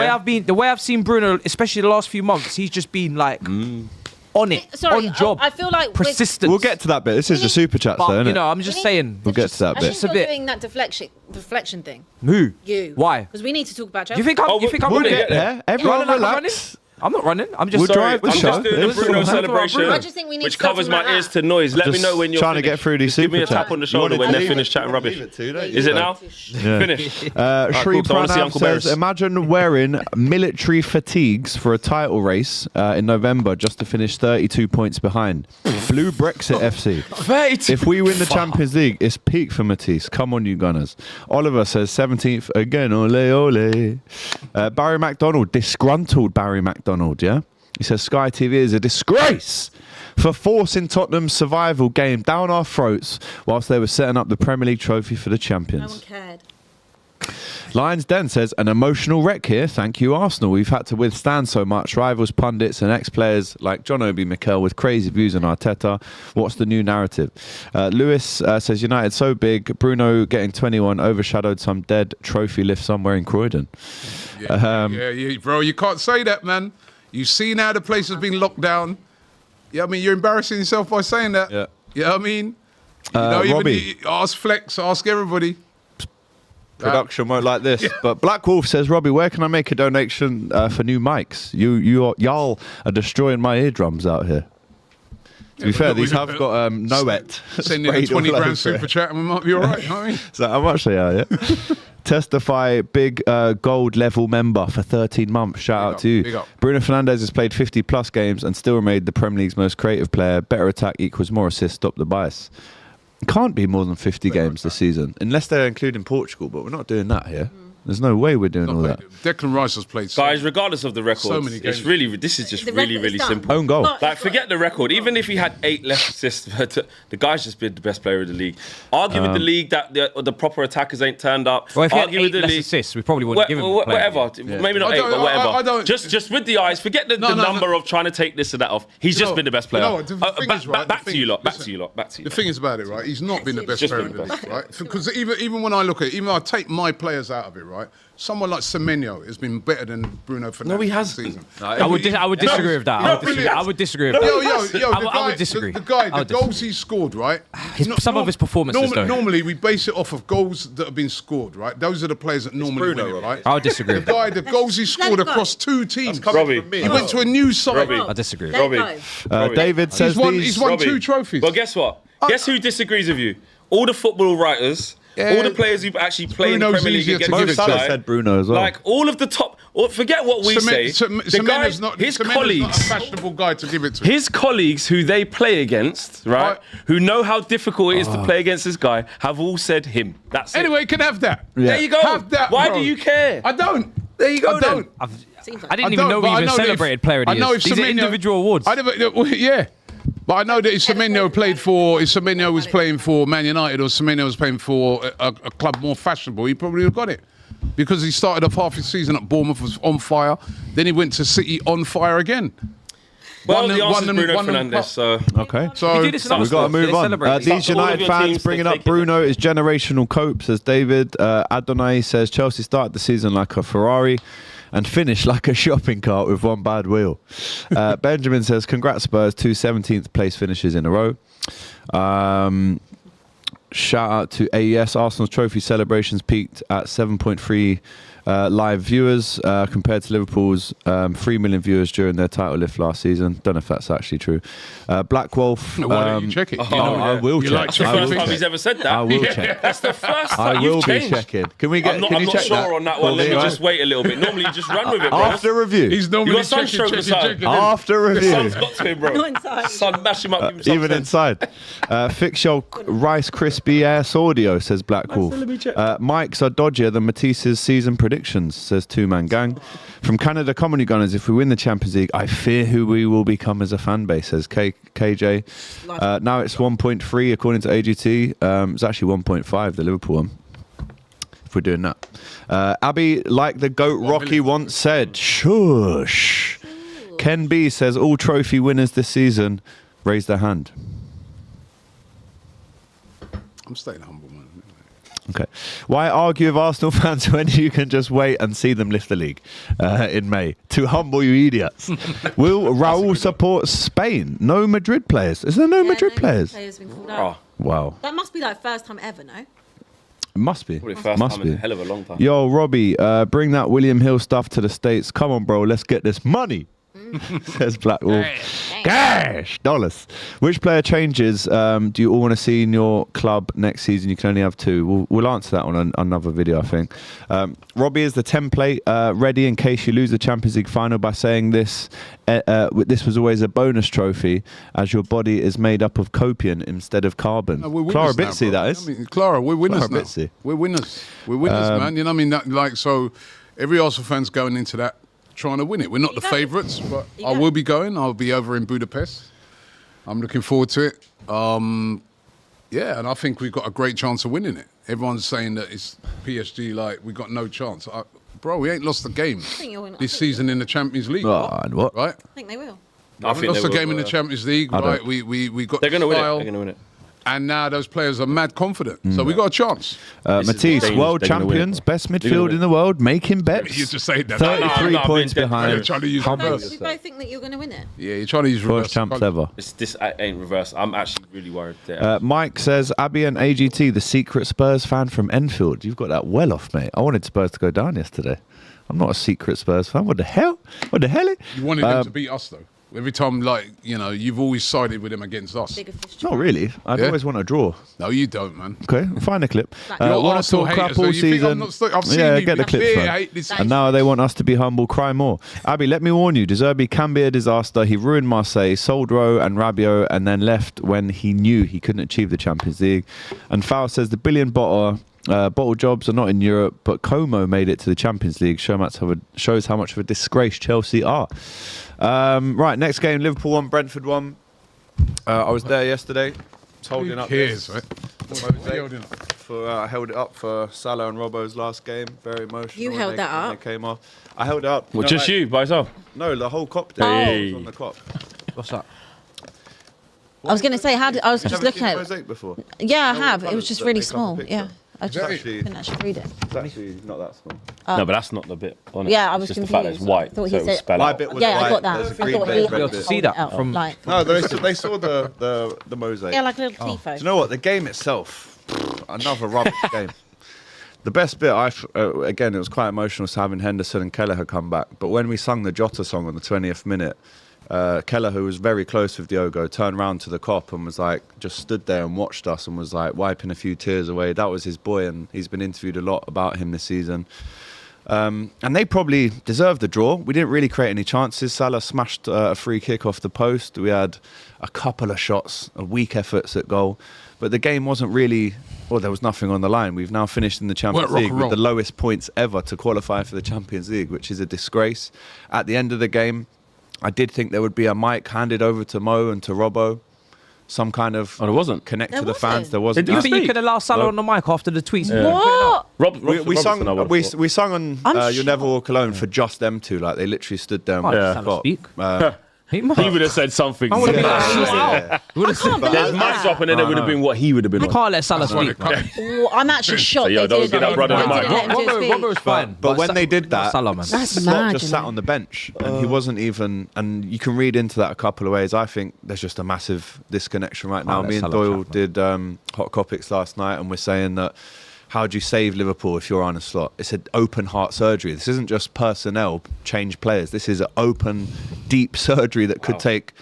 way I've seen Bruno, especially the last few months, he's just been like on it, Sorry, on job, I feel like persistent. We'll get to that bit. This is the super chats, But though, isn't you it? know, I'm just saying. We'll get to that I bit. think you're a bit. doing that deflection thing. Who? You. Why? Because we need to talk about Do you think I'm? Oh, you think I'm We'll running? get there. You Everyone running like I'm relax. I'm not running. I'm just. We'll drive the I'm show. just doing the It's Bruno all right. celebration, I just think we need which to start covers talking my about ears that. to noise. Let me Just know when you're trying to finished. get through these Just give me a super tap chats. on the You shoulder wanted when to they're leave finished it. chatting You wanted to rubbish. leave it too, don't you? Is it now? Yeah. Finished. Shri cool, so I wanna see Pranab Uncle says, Beres. imagine wearing military fatigues for a title race in November just to finish 32 points behind. Blue Brexit FC. 32. If we win the Champions League, it's peak for Matisse. Come on, you Gunners. Oliver says 17th again, ole ole. Barry McDonald, disgruntled Barry McDonald, yeah? He says Sky TV is a disgrace for forcing Tottenham's survival game down our throats whilst they were setting up the Premier League trophy for the No champions. one cared. Lions Den says, an emotional wreck here. Thank you, Arsenal. We've had to withstand so much. Rivals, pundits and ex-players like John Obi Mikel with crazy views on Arteta. What's the new narrative? Lewis says, United so big. Bruno getting 21 overshadowed some dead trophy lift somewhere in Croydon. Yeah, bro, you can't say that, man. You've seen how the place has been locked down. Yeah, I mean, you're embarrassing yourself by saying that. Yeah. You know what I mean? You know, Robbie. ask Flex, ask everybody. Production won't like this. But Black Wolf says, Robbie, where can I make a donation for new mics? Y'all are destroying my eardrums out here. To be fair, these have got Noet. Send in a 20 grand super chat and we might be all right. You know what I mean? Is that how much they are, yeah? Testify, big gold level member for 13 months. Shout out to big you. up. Bruno Fernandes has played 50 plus games and still remained the Premier League's most creative player. Better attack equals more assists, stop the bias. It can't be more than 50 games this season, unless they're including Portugal, but we're not doing that here. There's no way we're doing all that. Declan Rice has played. Guys, regardless of the records, So many games. it's really this is just The really record is really done. simple. Own goal. But- Like, forget the record. Even if he had 8 less assists, but the guy's just been the best player in the league. Argue with the league that the proper attackers ain't turned up. Well, if he had Argue with 8 the less league. assists, we probably wouldn't give him the player. Whatever. Maybe not I 8, don't- but whatever. I don't- just with the eyes. Forget the No, number of trying to take this and that off. He's just know- been the best player. you know what, the thing is, right, Back the to you thing- lot. Back listen, to you lot. Back to you. The thing is about it, right? He's not been the best Just player been in the the best. league, right? Because even when I look at it, even though I take my players out of it, right? Someone like Semenyo has been better than Bruno Fernandes. No, he this hasn't. season. I would disagree with that. I would disagree with that. Yo, I would disagree. The guy, I the would goals disagree. he scored, right? Some of his performances, though. Normally, we base it off of goals that have been scored, right? Those are the players that normally Bruno, win it, right? I would disagree. The goals he scored Let it go. across 2 teams. Robbie. He went to a new side. Robbie. I disagree. Let it Robbie. go. David says He's won Robbie. 2 trophies. Well, guess what? Guess who disagrees with you? All the football writers, all the players who've actually played in the Bruno's Premier League easier to against give this it to. Salah guy. said Bruno as well. Like all of the top, or forget what we say. The guy, Semenyo's not, his Semenyo's not a colleagues, fashionable guy to give it to. his colleagues who they play against, right, who know how difficult it is to play against this guy, have all said him. That's it. Anyway, you can have that. There you go. Have that, Why bro. do you care? I don't. There you go. I don't. Seems like I didn't I even don't, know but we I even know that if- celebrated player of the I know year. if These are Semenyo- individual awards. I never, yeah. But I know that if Semenyo played for, if Semenyo was playing for Man United or Semenyo was playing for a club more fashionable, he probably would have got it. Because he started off half his season at Bournemouth, was on fire. Then he went to City on fire again. Well, the answer is won them- Bruno won them Fernandes. cup. So okay. So do this in other We've got to sports. move They on. celebrate These all of United your fans teams, bringing they've up taken Bruno is generational cope, says David. Adonai says Chelsea started the season like a Ferrari and finished like a shopping cart with one bad wheel. Benjamin says congrats Spurs, 2 17th place finishes in a row. Shout out to AES. Arsenal's trophy celebrations peaked at 7.3 live viewers compared to Liverpool's 3 million viewers during their title lift last season. Don't know if that's actually true. Black Wolf. why don't you check it? I will You check. like that's the I first will time check. he's ever said that. I will check. That's the first I time will you've be changed. checking. Can we get? I'm not, can I'm you not check sure that? on that one. Let me Well, just wait a little bit. Normally, you just run with it, bro. after review. He's You normally got sunstroke or something? After The review. sun's got to him, bro. Not inside. Sun mash him up. give him some Even sense. inside. Fixture Rice Crispy Ass Audio, says Black Wolf. Mike's are dodgier than Matisse's season predictions, says Two Man Gang. From Canada Comedy Gunners, if we win the Champions League, I fear who we will become as a fan base, says KJ. Now it's 1.3 according to AGT. It's actually 1.5, the Liverpool one. If we're doing that. Abby, like the GOAT Rocky once said, shush. Ken B says all trophy winners this season raise their hand. I'm staying humble, man. Okay. Why argue with Arsenal fans when you can just wait and see them lift the league in May? To humble you idiots. Will Raul support Spain? No Madrid players. Is there no Madrid players? Players been called Oh, out. Wow. That must be like first time ever, no? It must be. probably first Must time be. in a hell of a long time. Yo, Robbie, bring that William Hill stuff to the States. Come on, bro. Let's get this money. Says Black Wolf. Cash! Dollars. Which player changes do you all want to see in your club next season? You can only have 2. We'll answer that on another video, I think. Robbie is the template ready in case you lose the Champions League final by saying this. This was always a bonus trophy as your body is made up of copium instead of carbon. No, we're Clara winners now, Bitsy, bro. that is. I mean, Clara, we're winners Clara now. Bitsy. We're winners. We're winners, man. You know what I mean? That, like, so every Arsenal fan's going into that trying to win it. We're not the go. favourites, but You I go. will be going. I'll be over in Budapest. I'm looking forward to it. Yeah, and I think we've got a great chance of winning it. Everyone's saying that it's PSG, like, we got no chance. Bro, we ain't lost a game think you'll win. I this think season in the Champions League. Oh, and what? Right? I think they will. I think Lost they a game will, in the Champions League, I don't- right? We got They're going to win it. style, They're going to win it. and now those players are mad confident. So we got a chance. This is Matisse, dangerous. world They're gonna win it, champions, bro. best They're gonna midfield win in the world, making bets. You just say that. 33 No, I'm points being dead- You're behind. trying to use Humble reverse. You both think that you're going to win it? Yeah, you're trying to use reverse. First champs ever. This ain't reverse. I'm actually really worried. There. Mike says, Abby and AGT, the secret Spurs fan from Enfield. You've got that well off, mate. I wanted Spurs to go down yesterday. I'm not a secret Spurs fan. What the hell? What the hell? You wanted them to beat us, though. Every time, like, you know, you've always sided with them against us. Bigger fish. Not really. I'd Yeah? always want a draw. No, you don't, man. Okay, find a clip. You're Want us to Arsenal crap haters, so all you think I'm season. not I've seen Yeah, you get the be clips, bare man. hate this And now they want us to be humble, cry more. Abby, let me warn you, De Zerbi can be a disaster. He ruined Marseille, sold Rowe and Rabiot, and then left when he knew he couldn't achieve the Champions League. And Fowl says the billion botter Bottle jobs are not in Europe, but Como made it to the Champions League. Shows how much of a disgrace Chelsea are. Right, next game, Liverpool 1, Brentford 1. I was there yesterday. Holding up this. Right? I held it up for Salah and Robbo's last game. Very emotional. You held that when up? They came off. I held it up. Well, just you by yourself. No, the whole cop did. Hey. I was on the cop. What's that? I was going to say, I was just Haven't looking seen at the it. mosaic before. Yeah, I No, have. what It was colours just that really make up the small. picture? Yeah. I just Actually, couldn't actually read it. it's actually not that small. No, but that's not the bit on it. Yeah, I It's was just confused. the fact that it's white, I thought so he it will said- spell My out. bit was Yeah, I white. got that. There's a I green thought bit, he red Be able to bit. see that from. Like, No, they saw the mosaic. yeah, like a little tifo. Do you know what? The game itself, another rubbish game. The best bit, again, it was quite emotional having Henderson and Kelleher come back. But when we sung the Jota song on the 20th minute, Kelleher, who was very close with Diogo, turned round to the cop and was like, just stood there and watched us and was like wiping a few tears away. That was his boy, and he's been interviewed a lot about him this season. And they probably deserved the draw. We didn't really create any chances. Salah smashed a free kick off the post. We had a couple of shots, weak efforts at goal. But the game wasn't really, well, there was nothing on the line. We've now finished in the Champions Rock League and with roll. the lowest points ever to qualify for the Champions League, which is a disgrace. At the end of the game, I did think there would be a mic handed over to Mo and to Robbo. Some kind of Oh, there wasn't. connect There to the wasn't. fans. There wasn't. Did You you think you speak? could allow Salah on the mic after the tweets? What? We sung on I'm You'll Never shocked. Walk Alone for just them two. Like, they literally stood there and Oh, watched yeah. the clock. Speak. He might. He would have said something. I would have been Yeah. like, shoot Yeah. out. You would have said, There's mic drop, and then it would have been what he would have been you on. can't let Salah speak. Oh, I'm actually shocked. yo, they don't did get that brother they on the mic. didn't let him do his Robbo was speech. fine. But when they did that, Salah, man. That's Slot mad, just you sat know. on the bench, and he wasn't even. And you can read into that a couple of ways. I think there's just a massive disconnection right now. let Me and Salah Doyle chat, did Hot Copics last night, and we're saying that how do you save Liverpool if you're on a slot? It's an open heart surgery. This isn't just personnel change players. This is an open, deep surgery that could take.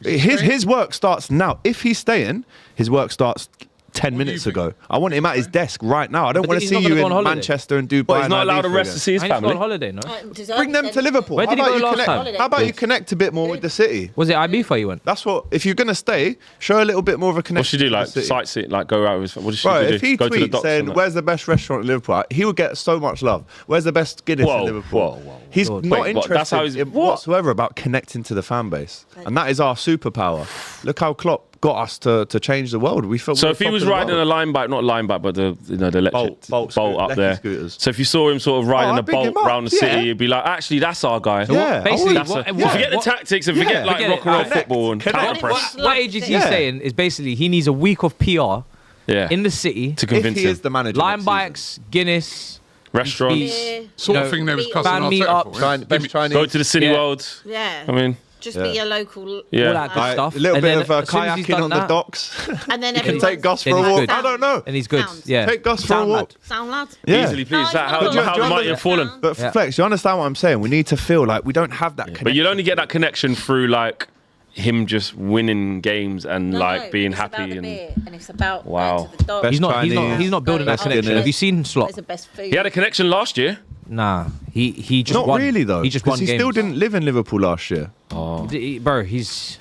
His work starts now. If he's staying, his work starts 10 minutes ago. I want him at his desk right now. I don't But want to he's see not you gonna go in on holiday. Manchester and Dubai. But he's and not allowed the Ibiza rest again. to see his And he's gone on family. holiday, no? Bring them to Liverpool. Where did he go last time? How about you connect a bit more with the city? Was it Ibiza you went? That's what. If you're gonna stay, show a little bit more of a What connection. should he do? to Like the city. sightsee, like go out with his. What does she Bro, do? if he Go to the tweets docks saying, and that. "Where's the best restaurant in Liverpool?" he would get so much love. Where's the best Guinness Whoa, in Liverpool? whoa, whoa. He's Lord. not Wait, what? That's how interested he's- in what? whatsoever about connecting to the fan base, and that is our superpower. Look how Klopp got us to change the world. We felt. So we if were he was top of the riding a world. line bike, not line bike, but the electric Bolt up lecky there. scooters. So if you saw him sort of riding I'd a big bolt him up, around the yeah. city, you'd be like, actually, that's our guy. Yeah, Basically, That's what- a, what- forget the what- tactics and forget Yeah. like Forget rock it. and roll Connect. football and Connect. counter press. What agency Yeah. is saying is basically he needs a week of PR Yeah. in the city. to If convince he him. is the manager, Line next season. bikes, Guinness, Restaurants. Yeah. Sort You of know, thing they was fan cussing Arteta meetups. for. Best Chinese. Go to the city Yeah. world. Yeah. I mean, Just Yeah. be a local. Yeah. all that good Like, stuff. a little And bit then of as soon as he's kayaking done on the that, docks. And then You can everyone's take Gus for a Then he's walk. good. I don't know. And he's good. Sounds. Yeah. Take Gus for a Sound walk. lad. Sound lad. Yeah. easily please. No, That, how, do you- how do you mighty and understand? fallen. But Yeah. Flex, you understand what I'm saying? We need to feel like we don't have that connection. But you'd only get that connection through like him just winning games and like being it's about happy the and beer, and it's about Wow. going to the dogs. Best He's not Chinese, building that best connection. Guinness. Have you seen Slot? It's the best food. he had a connection last year. Nah, he just Not won. really though. He just 'cause won he games. still didn't live in Liverpool last year. Bro, he's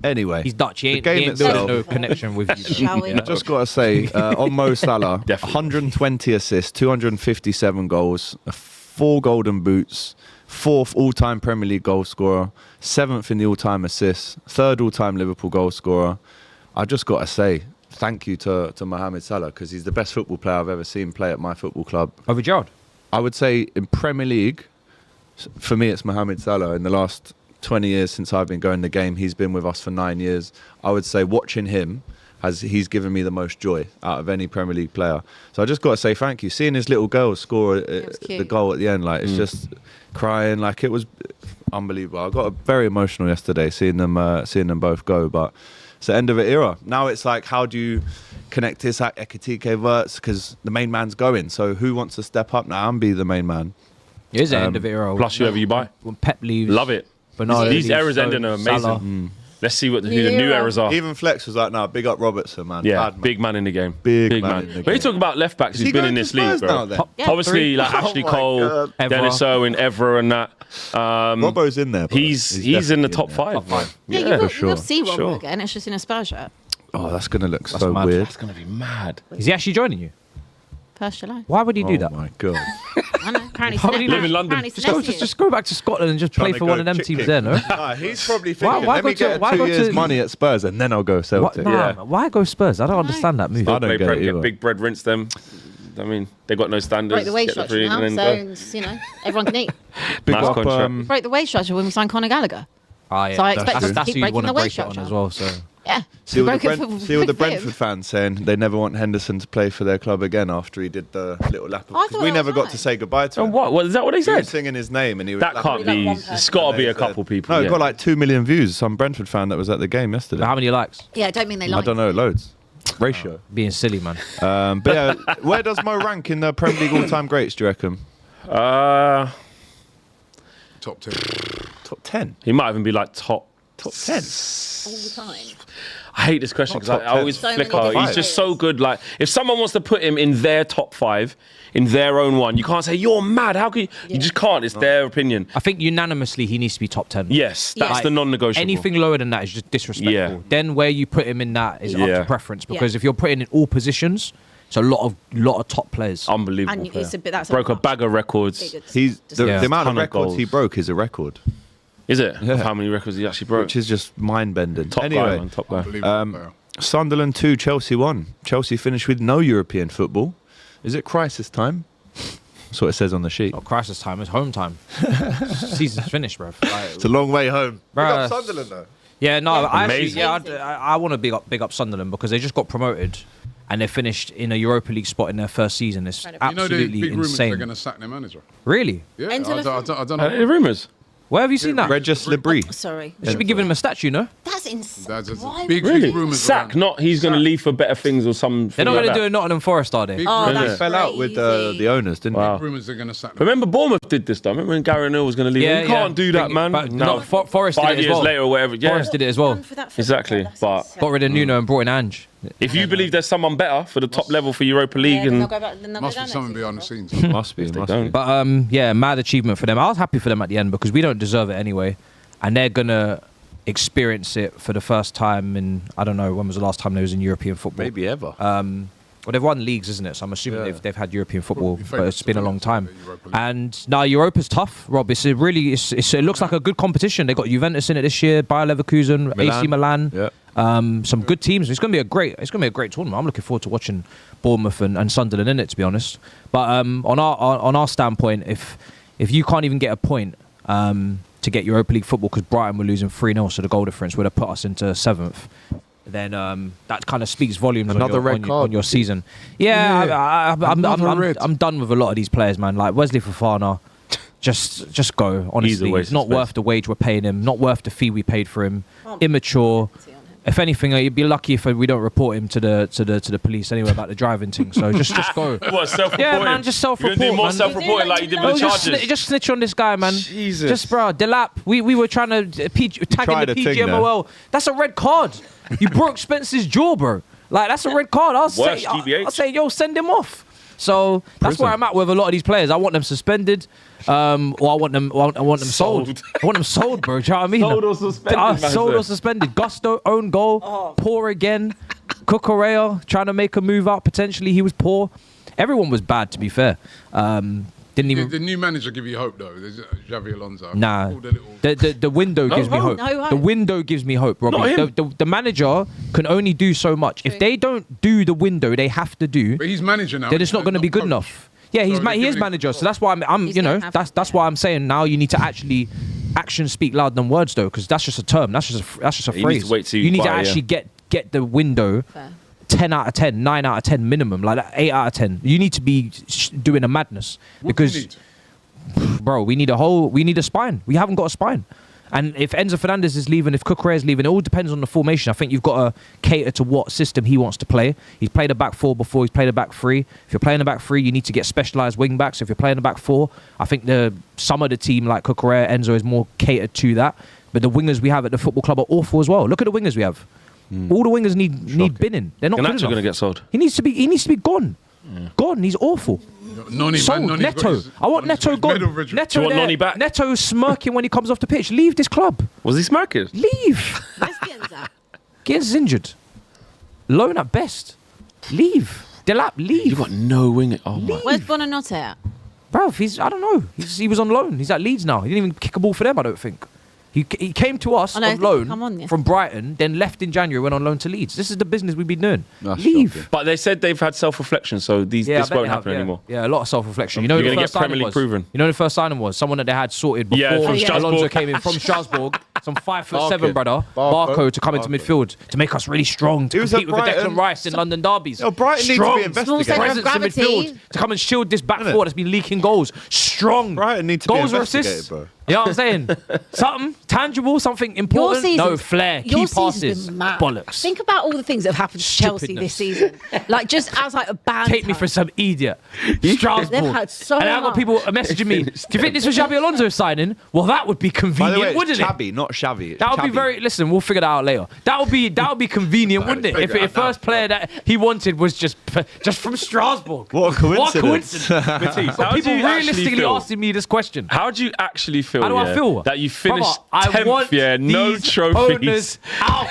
Anyway, Dutch. He the ain't, game he ain't building itself. no connection with you. Shall we? Yeah. Just got to say, on Mo Salah, Definitely. 120 assists, 257 goals, 4 golden boots, 4th all-time Premier League goal scorer, 7th in the all-time assists, 3rd all-time Liverpool goal scorer. I just got to say, thank you to Mohamed Salah, because he's the best football player I've ever seen play at my football club. Over Gerrard. I would say in Premier League, for me, it's Mohamed Salah. In the last 20 years since I've been going the game, he's been with us for 9 years. I would say watching him, he's given me the most joy out of any Premier League player. So I just got to say thank you. Seeing his little girl score was the cute. goal at the end, like it's just crying, like it was unbelievable. I got very emotional yesterday seeing them both go. But it's the end of an era. Now it's like, how do you connect Isak, Ekitike, Wirtz? Because the main man's going. So who wants to step up now and be the main man? It is the end of the era. Plus whoever you buy. When Pep leaves. Love it. Bernardo These leaves, eras so ending are amazing. Salah. Let's see who the new eras are. Even Flex was like, "No, big up Robertson, man. Yeah, Bad man." big man in the game. Big man in the When you game. talk about left backs Is he who's been going in to this league, Spurs bro. now then? Yeah, Obviously, like Ashley my Cole, God. Evra. Dennis Owen, Evra, and that. Robbo's in there. Bro. He's in the definitely top there. 5. Yeah, Yeah, you will, sure. you'll see Robbo Sure. again. It's just in a Spurs shirt. Oh, that's gonna look so mad. weird. That's gonna be mad. Is he actually joining you? 1st July. Why would he do that? Oh my god. I know. Apparently, How would he live in London? Just go back to Scotland and just play for one of them teams there, no? Nah, he's probably thinking, why let go me get why 2 go years to- money at Spurs and then I'll go Celtic. Why go Spurs? I don't understand that move. I don't Play get Prem, it get either. big bread, rinse them. I mean, they got no standards. Break the wage get structure free now, and so then go. you know everyone can eat. Big Nice up, contract. Break the wage structure when we signed Conor Gallagher. Ah, yeah. So I expect us to that's keep who you breaking want the to wage break it on structure. as well. So Yeah. See all, Broke the, it for- see all the for him. Brentford fans saying they never want Henderson to play for their club again after he did the little lap. I thought Because we that never was got right. to say goodbye to Oh, him. what? Is that what they He said? was singing his name and he was That can't Like be. one person. It's got to be a And they couple said- people. No, it yeah. got like 2 million views. Some Brentford fan that was at the game yesterday. how many likes? Yeah, I don't mean they I like. don't know, loads. Ratio. Being silly, man. But yeah, where does Mo rank in the Premier League all-time greats, do you reckon? Top 10. Top 10? He might even be like top 10? all the time. I hate this question Not because top I always 10. So many flicker. He's different just so players. good. Like, if someone wants to put him in their top 5, in their own one, you can't say, you're mad. How can you? You just can't. It's their opinion. I think unanimously he needs to be top 10. Yes, that's Like, the non-negotiable. Anything lower than that is just disrespectful. Yeah. Then where you put him in that is up Yeah. to preference because if you're putting in all positions, it's a lot of top players. Unbelievable. And it's a bit. That's Broke a much bag of records. bigger. He's the, Yeah. the amount of Ton of records he goals. broke is a record, Is it? Yeah. Of how many records he actually broke? which is just mind-bending. Top guy, Anyway, man. Top guy. Unbelievable player. Sunderland 2, Chelsea 1. Chelsea finished with no European football. Is it crisis time? That's what it says on the sheet. Not crisis time, it's home time. Season's finished, bro. It's a long way home. Big Bruh. up Sunderland though. Yeah, no, I actually, Amazing. I want to big up Sunderland because they just got promoted and they finished in a Europa League spot in their first season. It's Incredible. You know the absolutely big rumours insane. they're going to sack their manager. Really? Yeah, I Enter the don't The know. rumours. Where have you seen that? Regis Lebris. Sorry. They should be giving him a statue, no? That's insane. That's Why big Really? rumours Sack, around. not he's going to Sack. leave for better things or something. They're not like going to that. do a Nottingham Forest, are they? Big Oh, rumours- that's He fell out with crazy. the owners, didn't Wow. rumours they're going to sack them. Remember Bournemouth did this though. Remember when Gary O'Neill was going to leave? You can't do that, man. But No. no, Forest did 5 it as years well. later or whatever. Yeah. Forest did it as well. Done for that for Exactly, That's but- insane. Got rid of Nuno and brought in Ange. If you believe there's someone better for the top level for Europa League, Yeah, then and they'll go back- then they'll go Must be down something next behind the season, scenes. Must be. they Must don't. be. But yeah, mad achievement for them. I was happy for them at the end because we don't deserve it anyway, and they're gonna experience it for the first time in I don't know when was the last time they was in European football. Maybe ever. Well, they've won leagues, isn't it? So I'm assuming Yeah. they've had European football, Probably but it's been a long time. the Europa League. And now Europa's tough, Rob. It's a really, it looks like a good competition. They got Juventus in it this year, Bayer Leverkusen, AC Milan. Yeah. Some good teams. It's gonna be a great tournament. I'm looking forward to watching Bournemouth and Sunderland in it, to be honest. But on our standpoint, if you can't even get a point to get Europa League football because Brighton were losing 3-0, so the goal difference would have put us into 7th. Then that kind of speaks volumes Another red card. on your season. Yeah, Another red. I'm done with a lot of these players, man. Like Wesley Fofana, just go. Honestly, waste it's of not space. worth the wage we're paying him. Not worth the fee we paid for him. Immature. If anything, you'd be lucky if we don't report him to the police anyway about the driving thing. So just go. what self-reporting? Yeah, man, just self-report, You're gonna do more man. self-reporting like you did Oh, with the just, charges. just snitch on this guy, man. Jesus. Just, bro, Delap. We were trying to tag tried in the a thing PGMOL. That's a red card. You broke Spencer's jaw, bro. Like, that's a red card. Worse, GBH. I'll say, yo, send him off. So that's Prison. where I'm at with a lot of these players. I want them suspended, or I want them sold. I want them sold, bro. Do you know what I mean? Sold or suspended, man, Sold sir. or suspended. Gusto, own goal, poor again. Cucurella trying to make a move up. Potentially, he was poor. Everyone was bad, to be fair. Didn't even. The new manager give you hope though. There's Xavi Alonso. Nah, All the little- the window gives me hope. hope. No hope. The window gives me hope, Robbie. Not him. The manager can only do so much. If they don't do the window they have to do, But he's manager now. then it's not going to be good coach. enough. Yeah, So he they're is giving him- manager, so that's why I'm He's you know, gonna have to, that's why I'm saying now you need to actually actions speak louder than words though, because that's just a term, that's just a You need phrase. to wait till you you need to buy, actually get the window. Fair. 10 out of 10, 9 out of 10 minimum, like 8 out of 10. You need to be doing a madness What do you because need? bro, we need a spine. We haven't got a spine. And if Enzo Fernandez is leaving, if Cucurella is leaving, it all depends on the formation. I think you've got to cater to what system he wants to play. He's played a back four before, he's played a back three. If you're playing a back three, you need to get specialised wing backs. If you're playing a back four, I think some of the team like Cucurella, Enzo is more catered to that. But the wingers we have at the football club are awful as well. Look at the wingers we have. All the wingers need binning. They're not good Ganacho enough. going to get sold. He needs to be gone. Gone. He's awful. Noni, Sold. man, Noni's got Neto. his- I want Noni's Neto got his gone. medal regiment. Neto Do you want there. Noni back? Neto smirking when he comes off the pitch. Leave this club. Was he smirking? Leave. Let's get into that. Gets injured. Loan at best. Leave. Delap, leave. You got no wing. Oh my. Where's Bonanotte at? Bruv, I don't know. He was on loan. He's at Leeds now. He didn't even kick a ball for them, I don't think. He came to us I know, on loan come on, yeah. from Brighton, then left in January, went on loan to Leeds. This is the business we've been doing. That's Leave. shocking. But they said they've had self-reflection, so I this bet won't they happen have, anymore. Yeah, a lot of self-reflection. You know, You're who the gonna first get Premier signing League was? proven. You know, who the first signing was someone that they had sorted before Yeah, from Alonso Strasbourg. came in from Strasbourg. Some 5'7" Barco. brother, Barco. Barco, to come into midfield to make us really strong to He was at compete with the Brighton. Declan Rice in London derbies. Yo, Brighton needs to Strong. be investigated. Small Presence in gravity. midfield to come and shield this back four that's been leaking goals. Strong. Brighton need to be goals or investigated, assists. bro. You know what I'm saying? Something tangible, something important. Your No season's- flair, Your key season's passes, been mad. bollocks. Think about all the things that have happened to Chelsea this season. Like, just as like a banter. Take me for some idiot. Strasbourg. They've had so and I got much. people messaging me. Do you think this was Xabi Alonso signing? Well, that would be By the convenient, way, it's wouldn't it? Chabby, not Xavi. It's That would be Chabby. very. Listen, we'll figure that out later. That would be convenient, wouldn't it? If figure it the first out player that he wanted was just from Strasbourg. What a coincidence. What a coincidence. Matisse, But how do people you actually realistically feel? asking me this question. How do you actually feel? How do I feel? That you finished Brother, 10th, I want no these trophies. owners out.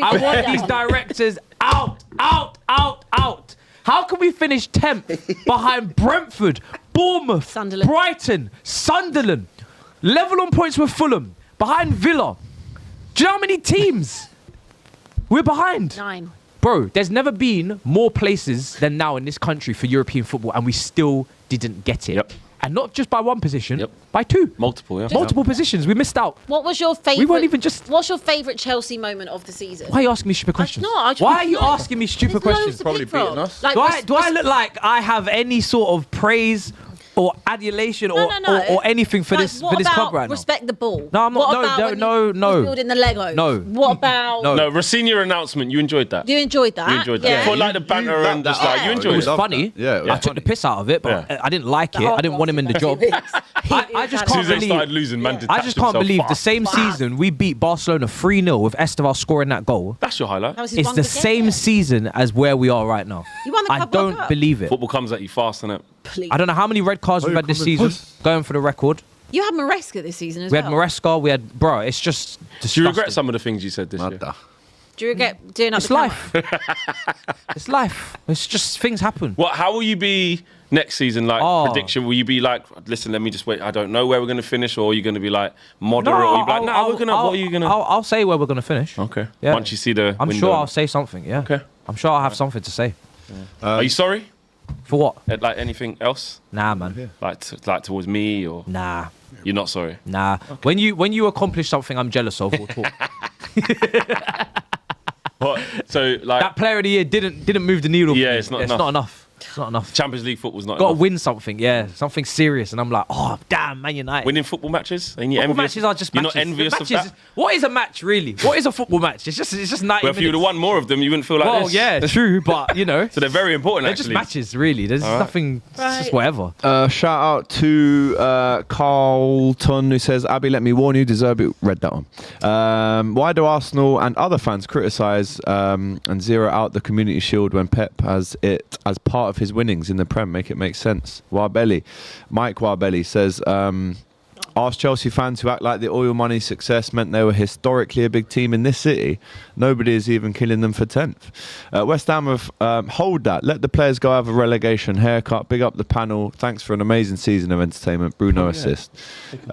I want these directors out. How can we finish 10th behind Brentford, Bournemouth, Sunderland. Brighton, Sunderland, level on points with Fulham, behind Villa? Do you know how many teams we're behind? 9. Bro, there's never been more places than now in this country for European football, and we still didn't get it. Yep. And not just by one position, Yep. by two. Multiple, yeah. Multiple positions. We missed out. What was your favourite? weren't even just- What's your favourite Chelsea moment of the season? Why are you asking me stupid questions? I just Why want are to you know. asking me stupid There's questions? loads to Probably pick from. beating us. Like, Do I look like I have any sort of praise or adulation or anything for Like, this what club about right now? respect the ball? No, I'm not- What no, about no, when no, you no. was building the Legos? No. What about? No. No, Rossini announcement, you enjoyed that. You enjoyed that. You enjoyed that. Yeah. For like the banter You and just that like, up. you It enjoyed was it. funny. Yeah, it was I took the piss out of it, but Yeah. I didn't like it. I didn't want him in the job. I just can't Susan believe. started losing, man. I just can't believe the same season we beat Barcelona 3-0 with Esteval scoring that goal. That's your highlight. That was his It's one the good game, same yeah. season as where we are right now. You won the I Club World don't Cup. believe it. Football comes at you fast, innit? Please. I don't know how many red cards we've had this season. Going for the record. You had Maresca this season as We well. had Maresca. We had, bro. It's just disgusting. Do you regret some of the things you said this year? Nada. Do you regret doing up It's the camera? life. It's life. It's just things happen. What? How will you be next season? Like Oh. prediction? Will you be like, listen, let me just wait. I don't know where we're gonna finish, or are you gonna be like moderate? or you be like, no, we're gonna. What are you gonna? I'll say where we're gonna finish. Okay. Yeah. Once you see the I'm window. sure I'll say something. Yeah. Okay. I'm sure I'll have something to say. Are you sorry? For what? Like anything else? Nah, man. Like towards me, or Nah. you're not sorry? Nah. When you accomplish something I'm jealous of, we'll talk. What? So like That player of the year didn't move the needle. Yeah, for me. it's not It's enough. not enough. It's not enough. Champions League football's not Got to enough. win something, yeah, something serious, and I'm like, oh damn, Man United. Winning football matches, and you're Football envious. matches are just You're matches. not envious The of matches- that. What is a match really? What is a football match? It's just 90 Well, if minutes. you would have won more of them, you wouldn't feel like Well, this. yeah, true, but you know, So they're very important. they're actually. just matches, really. There's nothing. It's just Right. whatever. Shout out to Carlton, who says, Abby, let me warn you, deserve it. Read that one. Why do Arsenal and other fans criticise and zero out the Community Shield when Pep has it as part of his winnings in the Prem? Make it make sense. Mike Warbelli says, ask Chelsea fans who act like the oil money success meant they were historically a big team in this city. Nobody is even killing them for 10th. West Ham have hold that. Let the players go have a relegation haircut. Big up the panel. Thanks for an amazing season of entertainment. Bruno assist.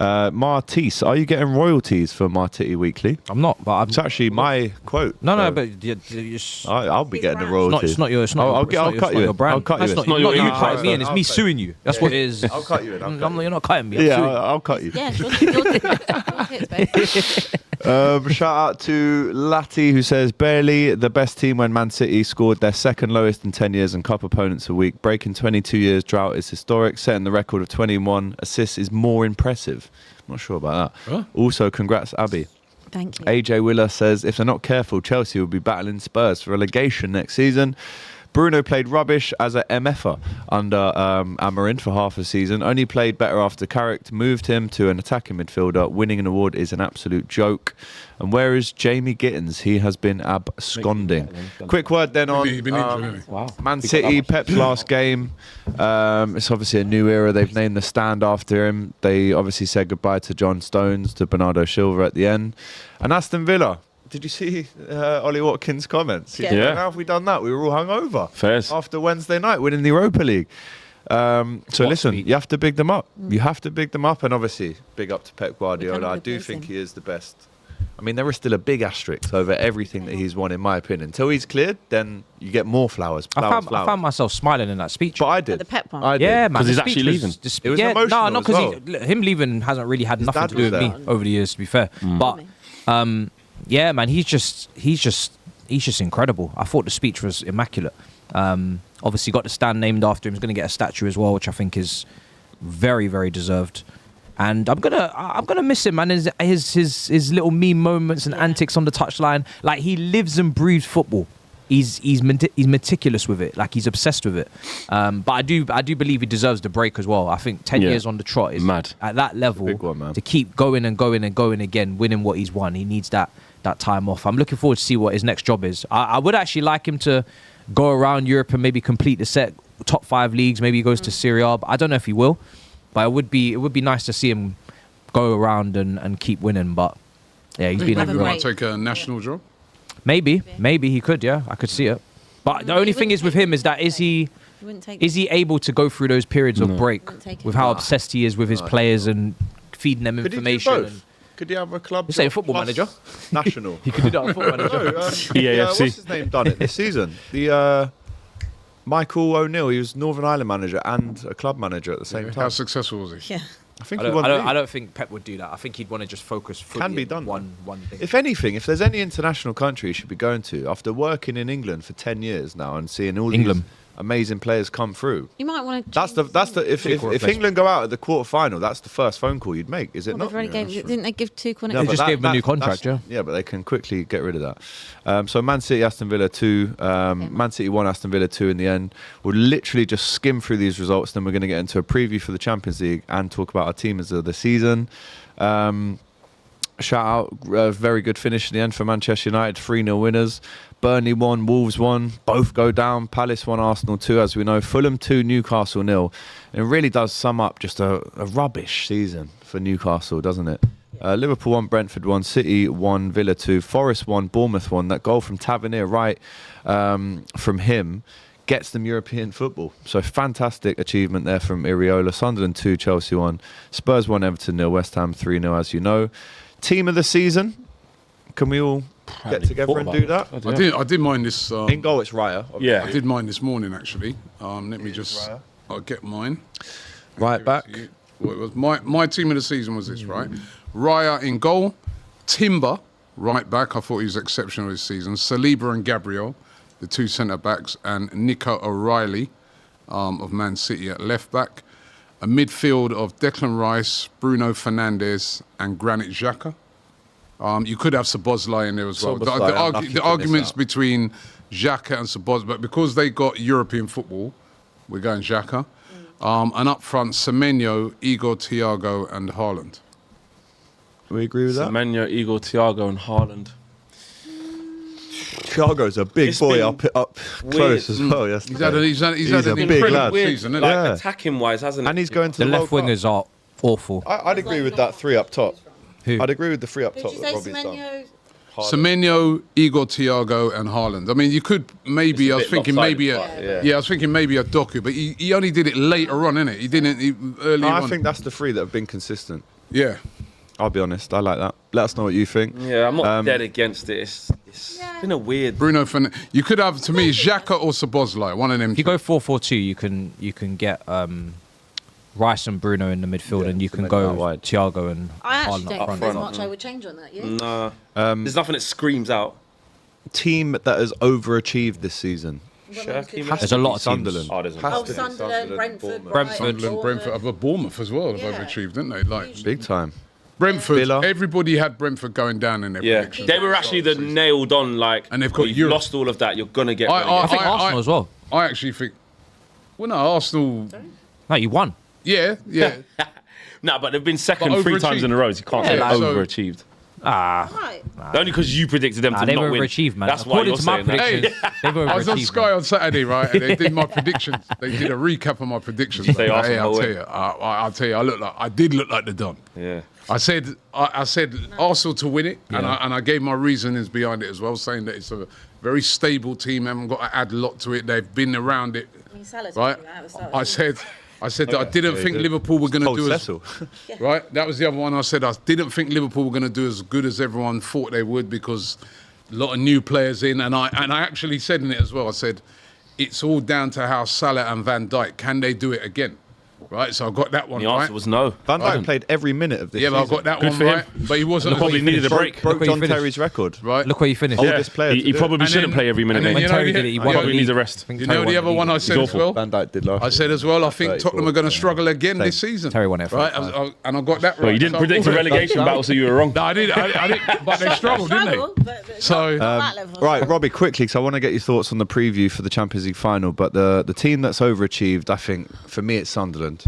Martise, are you getting royalties for Mahtitty Weekly? I'm not, but I'm. It's actually my quote. No, so but you I'll be getting the brand. royalties. It's not your. It's not. I'll your- I'll it's not cut your you in. brand. I'll cut you That's in. not, Not not your you image. cutting me in. It's me suing you. That's what it is. I'll cut you in. You're not cutting me. I'm Yeah, suing you. I'll cut you. Yeah, your tits, babe. Shout out to Latti, who says, barely the best team when Man City scored their second lowest in 10 years and cup opponents a week. Breaking 22 years drought is historic. Setting the record of 21 assists is more impressive. I'm not sure about that. Huh? Also, congrats, Abby. Thank you. AJ Willer says, if they're not careful, Chelsea will be battling Spurs for relegation next season. Bruno played rubbish as a MFer under Amarin for half a season. Only played better after Carrick moved him to an attacking midfielder. Winning an award is an absolute joke. And where is Jamie Gittins? He has been absconding. Quick word then on He's been injured, hasn't he? Wow. Man City, Pep's last game. It's obviously a new era. They've named the stand after him. They obviously said goodbye to John Stones, to Bernardo Silva at the end. And Aston Villa Did you see Ollie Watkins' comments? He's Yeah. like, Yeah. how have we done that? We were all hungover. Fairs. After Wednesday night winning the Europa League. So listen, speech. you have to big them up. You have to big them up, and obviously big up to Pep Guardiola. I do replace think him. he is the best. I mean, there is still a big asterisk over everything that he's won, in my opinion. Until he's cleared, then you get more flowers. I flowers. found myself smiling in that speech. But I did. The Pep one. I did. Yeah, man. 'Cause he's the actually speech was- leaving. the spe- It was yeah, emotional No, not as because him leaving hasn't really had nothing dad to do with was me there. over the years. To be fair, but yeah, man, he's just incredible. I thought the speech was immaculate. Obviously, got the stand named after him. He's going to get a statue as well, which I think is very, very deserved. And I'm gonna miss him, man. His little meme moments and antics on the touchline. Like, he lives and breathes football. He's meticulous with it. Like, he's obsessed with it. But I do believe he deserves the break as well. I think 10 Yeah. years on the trot is Mad. at that level. big one, man. To keep going and going and going again, winning what he's won. He needs that time off. I'm looking forward to see what his next job is. I would actually like him to go around Europe and maybe complete the set top 5 leagues. Maybe he goes to Serie A, but I don't know if he will. But it would be nice to see him go around and keep winning. But yeah, he's been Have a Maybe he break. might take a national job. maybe he could. Yeah, I could see it. But the only thing is with him is that is he able to go through those periods of break Wouldn't take it. with how obsessed he is with his players and feeding them Could he do information? both? And Could he have a club? You're saying job football plus manager? National. he could do that on football manager. No, EAFC. what's his name done it this season? The Michael O'Neill. He was Northern Ireland manager and a club manager at the same How time. successful was he? Yeah. I think I he don't, won. I, the don't, I league. don't think Pep would do that. I think he'd want to just focus fully Can be on done, one thing. If anything, if there's any international country you should be going to after working in England for 10 years now and seeing all England. these amazing players come through. You might want to. That's the if England go out at the quarter final, that's the first phone call you'd make, is it not? Didn't they give 2 corners? They but just gave him a new contract, that's- Yeah, but they can quickly get rid of that. So Man City, Aston Villa 2. Man City 1, Aston Villa 2 in the end. We'll literally just skim through these results. Then we're going to get into a preview for the Champions League and talk about our teams of the season. Shout out, a very good finish in the end for Manchester United, 3-0 winners. Burnley 1, Wolves 1, both go down. Palace 1, Arsenal 2, as we know. Fulham 2, Newcastle 0. It really does sum up just a rubbish season for Newcastle, doesn't it? Liverpool 1, Brentford 1, City 1, Villa 2, Forest 1, Bournemouth 1. That goal from Tavernier right from him gets them European football. So fantastic achievement there from Iriola. Sunderland 2, Chelsea 1, Spurs 1, Everton 0, West Ham 3-0, as you know. Team of the season. Can we all get together and do that? I did mind this. In goal, it's Raya. Yeah. I did mine this morning actually. Let me just I'll get mine. Right back. Well, it was my team of the season was this, right? Raya in goal, Timber right back. I thought he was exceptional this season. Saliba and Gabriel, the 2 centre backs, and Nico O'Reilly of Man City at left back. A midfield of Declan Rice, Bruno Fernandes, and Granit Xhaka. You could have Szoboszlai in there as well. Szoboszlai, I'm lucky The to arguments miss out. between Xhaka and Szoboszlai, but because they got European football, we're going Xhaka. And up front, Semenyo, Igor, Thiago, and Haaland. We agree with that? Semenyo, Igor, Thiago, and Haaland. Thiago's a big It's boy been up close as well yesterday. He's had He's an a big incredible lad. season, isn't Like, he? Yeah. attacking wise, hasn't it? And he's going to The the left World Cup. wingers are awful. I'd agree with that 3 up top. Who? I'd agree with the 3 up top Did you that say Robbie's done. Semenyo? Semenyo, Igor, Thiago, and Haaland. I mean, you could maybe. It's a I was bit thinking lopsided, maybe. but Yeah, I was thinking maybe a Doku, but he only did it later on, innit? He didn't early No, on. I think that's the 3 that have been consistent. Yeah. I'll be honest. I like that. Let us know what you think. Yeah, I'm not dead against it. It's been a weird. Bruno Fernandes. You could have, to me, Xhaka or Szoboszlai, one of them. If you go 4-4-2, you can get Rice and Bruno in the midfield, and you can make go that wide. Thiago and I actually Haaland don't up think front. there's much I would change on that. Yeah. Nah. There's nothing that screams out. Team that has overachieved this season. There's a lot of teams. Sunderland. Oh, there's a Has lot. to be Sunderland, Brentford, Brentford. Brentford, Bournemouth as well have Yeah. overachieved, didn't they? Like Big time. Brentford, Villa. everybody had Brentford going down in their Yeah, predictions. they were actually the nailed on. Like, And they've got well, you've Europe. lost all of that. You're gonna get. I I think Arsenal as well. I actually think. Well, no, Arsenal. No, you won. Yeah. Nah, but they've been second But 3 times overachieved. in a row. So you can't say like- overachieved. Right. Only because you predicted them to They not win. overachieved, man. That's why According you're to my saying that. predictions, they've I was on overachieved. Sky on Saturday, right? And they did my predictions. They did a recap of my predictions. Did you say Hey, Arsenal I'll tell win? you, I'll tell you, I did look like the Don. Yeah. I said Arsenal to win it, and I gave my reasonings behind it as well, saying that it's a very stable team. Haven't got to add a lot to it. They've been around it, right? I said that I didn't think Liverpool were going to do as right. That was the other one. I said I didn't think Liverpool were going to do as good as everyone thought they would because a lot of new players in, and I actually said in it as well. I said it's all down to how Salah and Van Dijk can they do it again. Right, so I got that one The right. answer was no. Van Dijk played every minute of this Yeah, but I season. got that Good one for right. him. But he wasn't. Probably needed a break. Broke Look where you John finished. Terry's record. Right. Look where you finished. Oldest player to He do it. probably And shouldn't then- play every minute, and then mate. you know Terry the- did it, he you won know the Probably league. needs a rest. You know the other one I said as well? Van Dijk did last I year. said as well, I think 34, Tottenham are going to yeah. struggle again this Same. season. Terry won it. Right, and I got that right. Well, you didn't So- predict a relegation battle, so you were wrong. No, I didn't, but they struggled, didn't Struggle, they? but So, not that level. Right, Robbie, quickly, because I want to get your thoughts on the preview for the Champions League final. But the team that's overachieved, I think, for me, it's Sunderland.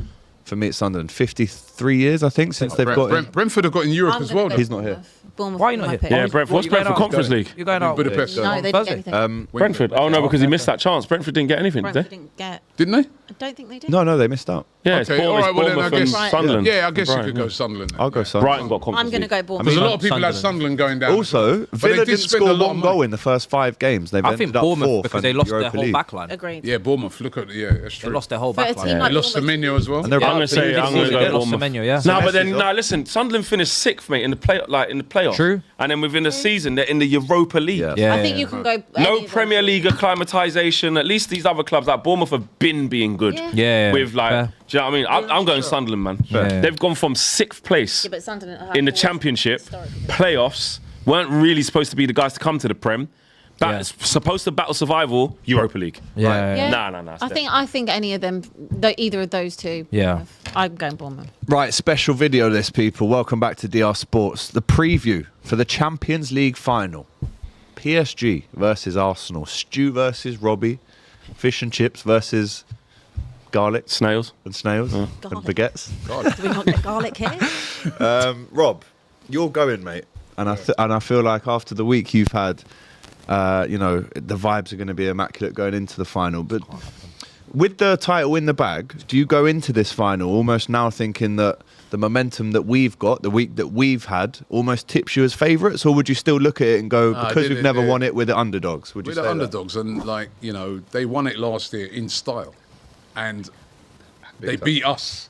53 years, I think, since they've got. Brentford have got in Europe I'm as gonna well. go though. He's not here. Bournemouth. Why are you not my here? pick. Yeah, Brentford. What's You going Brentford out? Conference League? You're going out. Budapest. No, they didn't Thursday. get anything. Brentford. Oh no, because he missed that chance. Brentford didn't get anything, did Brentford they? didn't get. Didn't they? I don't think they did. No, they missed out. Yeah, it's Okay, all Bournemouth, right, well, then I Bournemouth and guess- Sunderland. Yeah, I guess you Right, could go Sunderland. then. I'll go Yeah. Sunderland. Brighton got Conference I'm going to League. go Bournemouth. There's a lot of people Sunderland. had Sunderland going down. Also, But they Villa did didn't spend score a lot one of goal money. in the first 5 games. They've I ended think up Bournemouth fourth because in they lost Europa their whole League. back line. Agreed. Yeah, Bournemouth. Look at that's They true. lost their whole For a back team line. like They lost Bournemouth, Semenyo as well. And they're I'm going to say I'm going to They go lost Bournemouth. Semenyo, yeah. No, but then Messi, listen, Sunderland finished 6th, mate, in the playoff. True. And then within the season, they're in the Europa League. Yeah. Yeah. I think you can go. No any of Premier those. League acclimatisation. At least these other clubs like Bournemouth have been being good. Yeah. Yeah. With like, Fair. do you know what I mean? I'm going Sunderland, man. Fair. They've gone from 6th place Yeah, but Sunderland have in the always Championship, historically. playoffs, weren't really supposed to be the guys to come to the Prem. Supposed to battle survival, Europa League. Yeah. Yeah. Nah. I think any of them, either of those two. Yeah. I'm going Bournemouth. Right, special video this, people. Welcome back to DR Sports. The preview for the Champions League final. PSG versus Arsenal. Stu versus Robbie. Fish and chips versus garlic Snails. and snails and Garlic. baguettes. Do we not get garlic here? Rob, you're going, mate. And I feel like after the week you've had, the vibes are going to be immaculate going into the final. But with the title in the bag, do you go into this final almost now thinking that the momentum that we've got, the week that we've had, almost tips you as favourites? Or would you still look at it and go, because we've never won it, we're the underdogs? Would you We're say the that? underdogs, and they won it last year in style, and they beat us.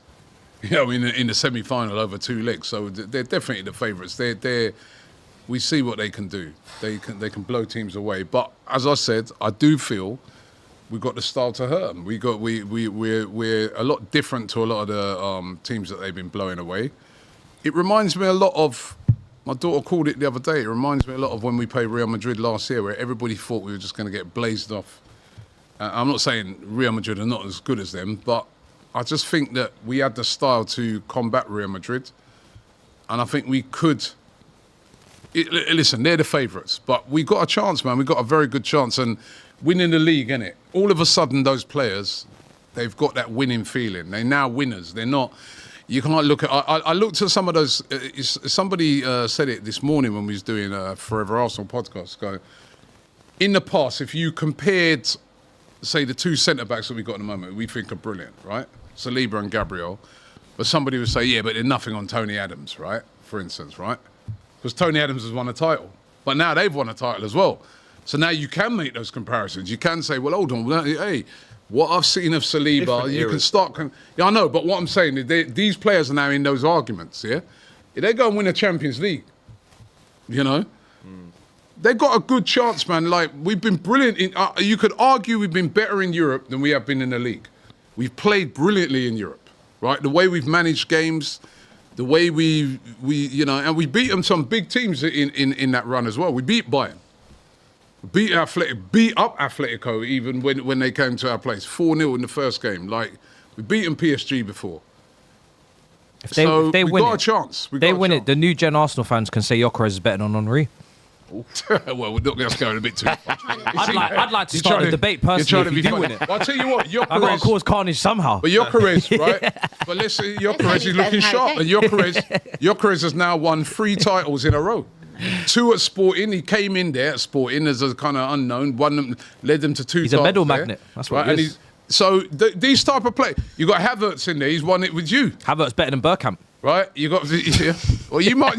In the semi-final over 2 legs. So they're definitely the favourites. We see what they can do. They can blow teams away. But as I said, I do feel we've got the style to hurt them. We're a lot different to a lot of the teams that they've been blowing away. It reminds me a lot of. My daughter called it the other day. It reminds me a lot of when we played Real Madrid last year, where everybody thought we were just going to get blazed off. I'm not saying Real Madrid are not as good as them, but I just think that we had the style to combat Real Madrid, and I think we could. Listen, they're the favourites, but we got a chance, man. We got a very good chance, and winning the league, innit? All of a sudden, those players, they've got that winning feeling. They're now winners. They're not. You can't look at. I looked at some of those. Somebody said it this morning when we was doing a Forever Arsenal podcast. Go. In the past, if you compared, say, the 2 centre backs that we got at the moment, we think are brilliant, right? Saliba and Gabriel. But somebody would say, yeah, but there's nothing on Tony Adams, right? For instance, right? Because Tony Adams has won a title. But now they've won a title as well. So now you can make those comparisons. You can say, well, hold on, hey, what I've seen of Saliba, Different you can eras. start... I know, but what I'm saying is these players are now in those arguments, yeah? If they go and win a Champions League, they've got a good chance, man. Like, we've been brilliant. You could argue we've been better in Europe than we have been in the league. We've played brilliantly in Europe, right? The way we've managed games, the way and we beat them some big teams in that run as well. We beat Bayern. Beat up Atletico even when they came to our place. 4-0 in the first game. Like, we beaten PSG before. If they so win we've got it, a chance. The new gen Arsenal fans can say Gyökeres is better than Henry. Well, that's going a bit too far. I'd like to You're start trying a debate you're personally trying if to you be do funny. win it. Well, I'll tell you what, your I've got to Perez, cause carnage somehow. but your Perez, right? But listen, your Perez is looking sharp, and your Perez has now won 3 titles in a row. 2 at Sporting. He came in there at Sporting as a kind of unknown. Won them, led them to 2 He's titles a medal there. magnet. That's what right? he And is. so these type of play, you got Havertz in there. He's won it with you, Havertz better than Bergkamp. right? You got. Yeah. Well, you might.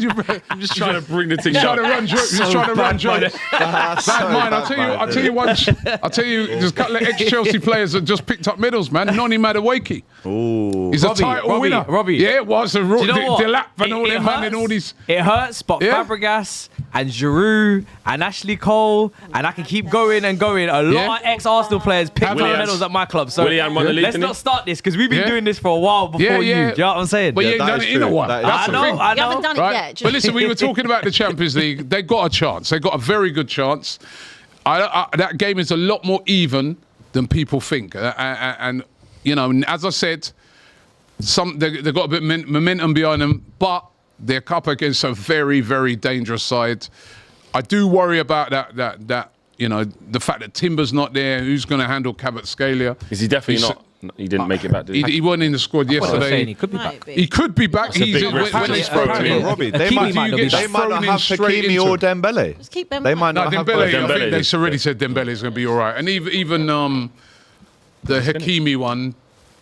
I'm Just trying to bring the thing trying to down. run jokes. Just trying to run jokes. Bad mind. I'll tell you one. I'll tell you. There's a couple of ex-Chelsea players that just picked up medals, man. Noni Madueke. Ooh. He's a title winner. Robbie. Yeah, it was. Do you know what? Delap and all them, man, and all these. It hurts, but Yeah. Fabregas and Giroud and Ashley Cole, and I can keep going and going. A lot Yeah. of ex-Arsenal players picked up Willian. medals at my club. So Willian won the league, let's didn't not he? start this because we've been Yeah. doing this for a while before Yeah, you. yeah. Do you know what I'm saying? But you ain't that done is it in a true. while. That is That's I the know, thing. I You haven't know. done it Right? yet. But listen, we were talking about the Champions League. They got a chance. They got a very good chance. That game is a lot more even than people think. And you know, as I said, they've got a bit of momentum behind them, but they're up against a very, very dangerous side. I do worry about that. You know, the fact that Timber's not there. Who's going to handle Kvaratskhelia? Is he definitely He's- not? He didn't make it back, did he? He wasn't in the squad What I was saying, he yesterday. could be Might back. be. He could be back. a big risk When to they take. spoke to Apparently, him. Robbie, they Hakimi might, might not be get they might thrown not in have straight Hakimi into or it. Dembele. Just keep them They back. might No, not have Dembele. both. I think Dembele they is- already said Dembele is going to be all right, and even the Hakimi one.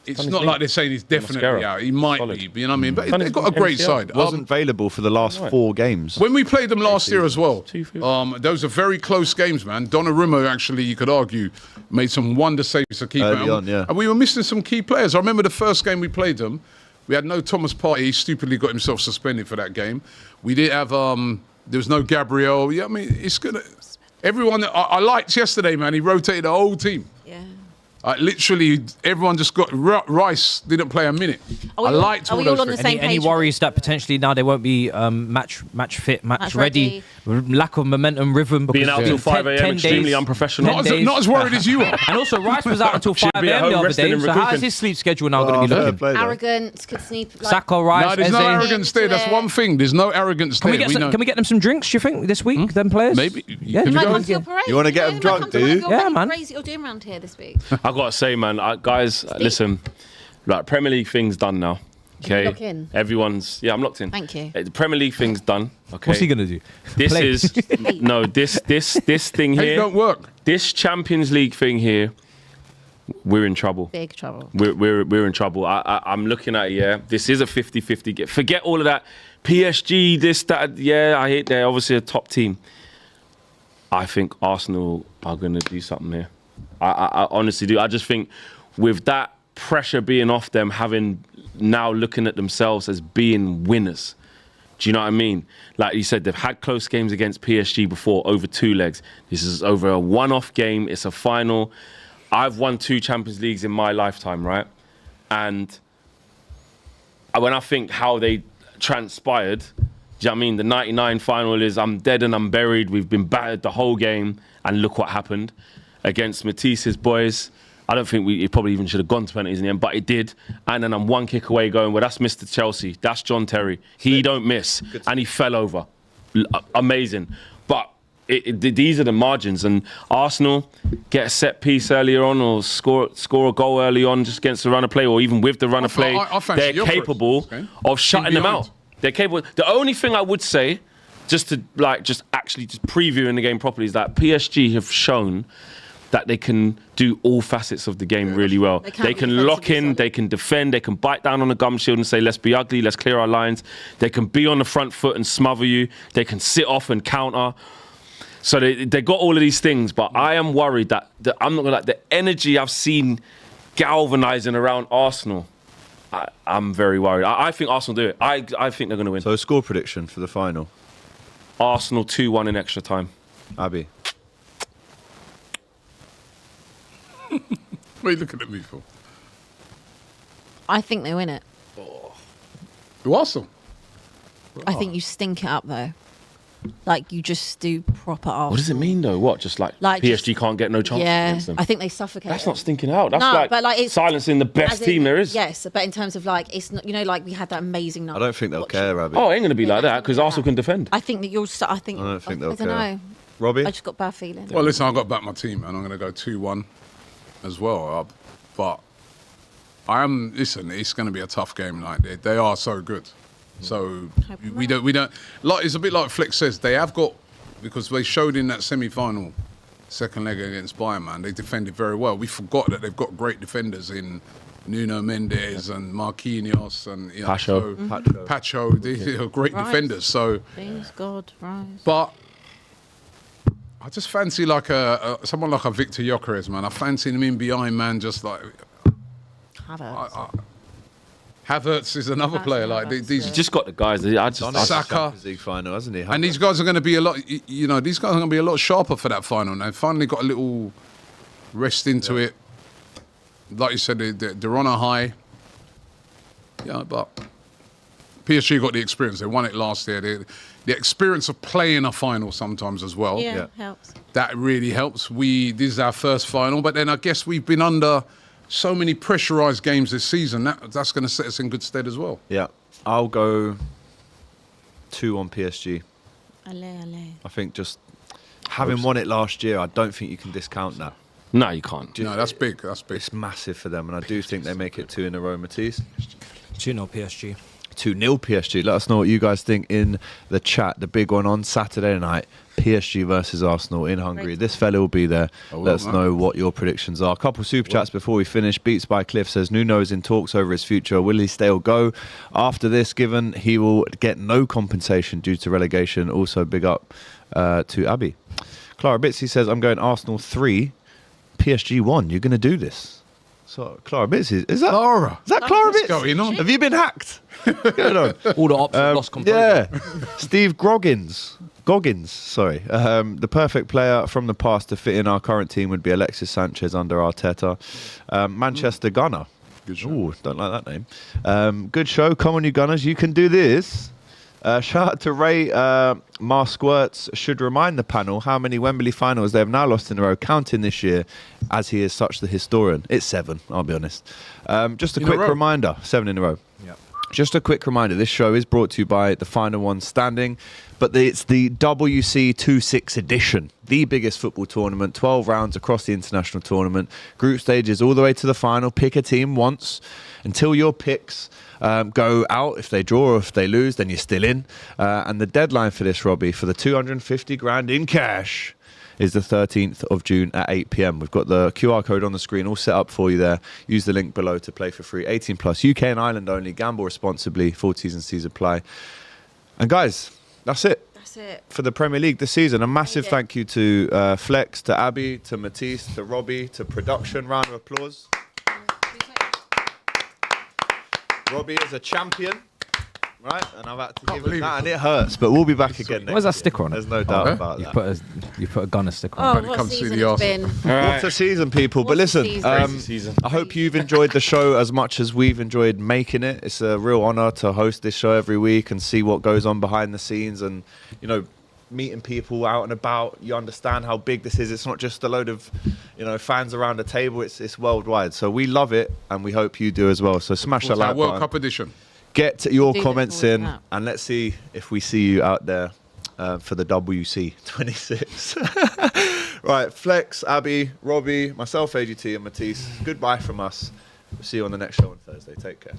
It's not like they're saying he's definitely Mascara. out. He might Solid. be, but you know what I mean. But Done they've his got a great MCL. side. Wasn't available for the last 4 games. When we played them last year as well, 2-3. those are very close games, man. Donnarumma actually, you could argue, made some wonder saves to keep Early it on, yeah. And we were missing some key players. I remember the first game we played them, we had no Thomas Partey. He stupidly got himself suspended for that game. We didn't have, there was no Gabriel. Yeah, I mean, it's going to, everyone, I liked yesterday, man. He rotated the whole team. Yeah. Literally, everyone just got, Rice didn't play a minute. Are we I all- liked are all we those all on the things. same Any page? worries that potentially now they won't be match fit, match ready, lack of momentum, rhythm? Because Being out it's till been 5 a.m. 10 extremely days. unprofessional. Not as worried as you are. And also, Rice was out until 5 Should be at a.m. the home other resting day. and So how recouping. is his sleep schedule now going to be fair looking? play, though. Arrogance could sneak. Like, Saka, Rice, No, there's no Eze. arrogance there. That's one thing. There's no arrogance Can there. we get them some drinks? Do you think this week? Them players? Maybe. Yeah, Could You we might go? come to your parade. You wanna get them might drunk, come to do one of you? your Yeah, many man. parades that you're doing around here this week. I gotta say, man, guys, listen, like Premier League thing's done now. Okay, lock in? everyone's I'm locked in. Thank you. The Premier League thing's done. Okay, What's he gonna do? This Play. is no this thing Hey, here. don't work. This Champions League thing here, we're in trouble. Big trouble. We're in trouble. I'm looking at it, yeah. This is a 50-50. Forget all of that. PSG, this, that. Yeah, I hate they're obviously a top team. I think Arsenal are going to do something here. I honestly do. I just think with that pressure being off them, having now looking at themselves as being winners. Do you know what I mean? Like you said, they've had close games against PSG before over 2 legs. This is over a one-off game. It's a final. I've won 2 Champions Leagues in my lifetime, right? And when I think how they transpired, do you know what I mean? The 99 final is I'm dead and I'm buried. We've been battered the whole game. And look what happened against Matisse's boys. I don't think it probably even should have gone to penalties in the end, but it did. And then I'm 1 kick away going, well, that's Mr. Chelsea. That's John Terry. He don't miss. And he fell over. Amazing. But these are the margins. And Arsenal get a set piece earlier on or score a goal early on just against the run of play or even with the run of play. I fancy They're your capable Chris, okay? of shutting them behind. out. They're capable. The only thing I would say, just previewing the game properly, is that PSG have shown that they can do all facets of the game really well. They can lock in, they can defend, they can bite down on the gum shield and say, let's be ugly, let's clear our lines. They can be on the front foot and smother you. They can sit off and counter. So they got all of these things, but I am worried that I'm not gonna the energy I've seen galvanizing around Arsenal. I'm very worried. I think Arsenal do it. I think they're gonna win. So score prediction for the final. Arsenal 2-1 in extra time. Abby. What are you looking at me for? I think they win it. You Arsenal? I think you stink it up though. Like you just do proper Arsenal. What does it mean though? What? Just like PSG can't get no chance against them? I think they suffocate. That's them. not stinking out. That's No, but like it's silencing the best as in- team there is. Yes, but in terms of like it's not, like we had that amazing night. I don't think they'll care, Rabbit. Oh, it ain't going to be like Yeah, that because Arsenal can defend. I think that you'll. I think. I don't think they'll I don't care. know. Robbie? I just got bad feeling. Well, listen, I've got back my team, and I'm going to go 2-1 as well. But I am. Listen, it's going to be a tough game. Like they are so good. So we don't. Like it's a bit like Flex says. They have got because they showed in that semi-final, second leg against Bayern. Man, they defended very well. We forgot that they've got great defenders in Nuno Mendes and Marquinhos and Pacho. Pacho. They are great defenders. So, Please God, right. but I just fancy like someone like a Victor Gyökeres, man. I fancy him in behind, man. Just like Havertz is another player. Like these, You just got the guys. Saka. Champions League final, hasn't he? and these guys are going to be a lot. These guys are going to be a lot sharper for that final. And they finally got a little rest into it. Like you said, they're on a high. Yeah, but PSG got the experience. They won it last year. The experience of playing a final sometimes as well. Yeah, helps. That really helps. This is our first final, but then I guess we've been under so many pressurised games this season. That's going to set us in good stead as well. Yeah. I'll go 2 on PSG. Allez. I think just having won it last year, I don't think you can discount that. No, you can't. No, that's big. That's big. It's massive for them, and I do think they make it 2 in a row, Matisse. 2-0 PSG. 2-0 PSG. Let us know what you guys think in the chat. The big one on Saturday night, PSG versus Arsenal in Hungary. This fella will be there. Let us know what your predictions are. A couple super chats before we finish. Beats by Cliff says, Nuno is in talks over his future. Will he stay or go after this, given he will get no compensation due to relegation? Also, big up to Abby. Clara Bitsy says, I'm going Arsenal 3, PSG 1. You're going to do this. So, Clara Bitsy, is that Clara? Is that Clara What's Bitsy? going on? Have you been hacked? What's going on? All the options lost completely. Yeah. Steve Goggins, sorry. The perfect player from the past to fit in our current team would be Alexis Sanchez under Arteta. Manchester Gunner. Good show. Ooh, don't like that name. Good show. Come on, you Gunners. You can do this. Shout out to Ray Squirts. Should remind the panel how many Wembley finals they have now lost in a row, counting this year, as he is such the historian. It's 7, I'll be honest. Just a quick reminder, 7 in a row. Yep. Just a quick reminder, this show is brought to you by the Final One Standing, but it's the WC26 edition, the biggest football tournament, 12 rounds across the international tournament, group stages all the way to the final. Pick a team once until your picks go out. If they draw or if they lose, then you're still in. And the deadline for this, Robbie, for the 250 grand in cash is the 13th of June at 8 p.m. We've got the QR code on the screen all set up for you there. Use the link below to play for free. 18 plus, UK and Ireland only. Gamble responsibly. Full T's and C's apply. And guys, that's it. That's it. For the Premier League this season. A massive thank you to Flex, to Abby, to Matisse, to Robbie, to production. Round of applause. Robbie is a champion, right? And I've had to give him that, and it hurts. But we'll be back again next Where's that year. sticker on it? There's no doubt about that. You put a Gunner sticker on Oh, it. what come see season the it's Arsenal. been. What a season, people. But What a listen, season. Season. I hope you've enjoyed the show as much as we've enjoyed making it. It's a real honour to host this show every week and see what goes on behind the scenes and, meeting people out and about. You understand how big this is. It's not just a load of, fans around a table. It's worldwide. So we love it and we hope you do as well. So smash that like World button. Cup edition. Get your Do look comments forward to in that. and let's see if we see you out there for the WC 26. Right, Flex, Abby, Robbie, myself, AGT and Matisse. Goodbye from us. We'll see you on the next show on Thursday. Take care.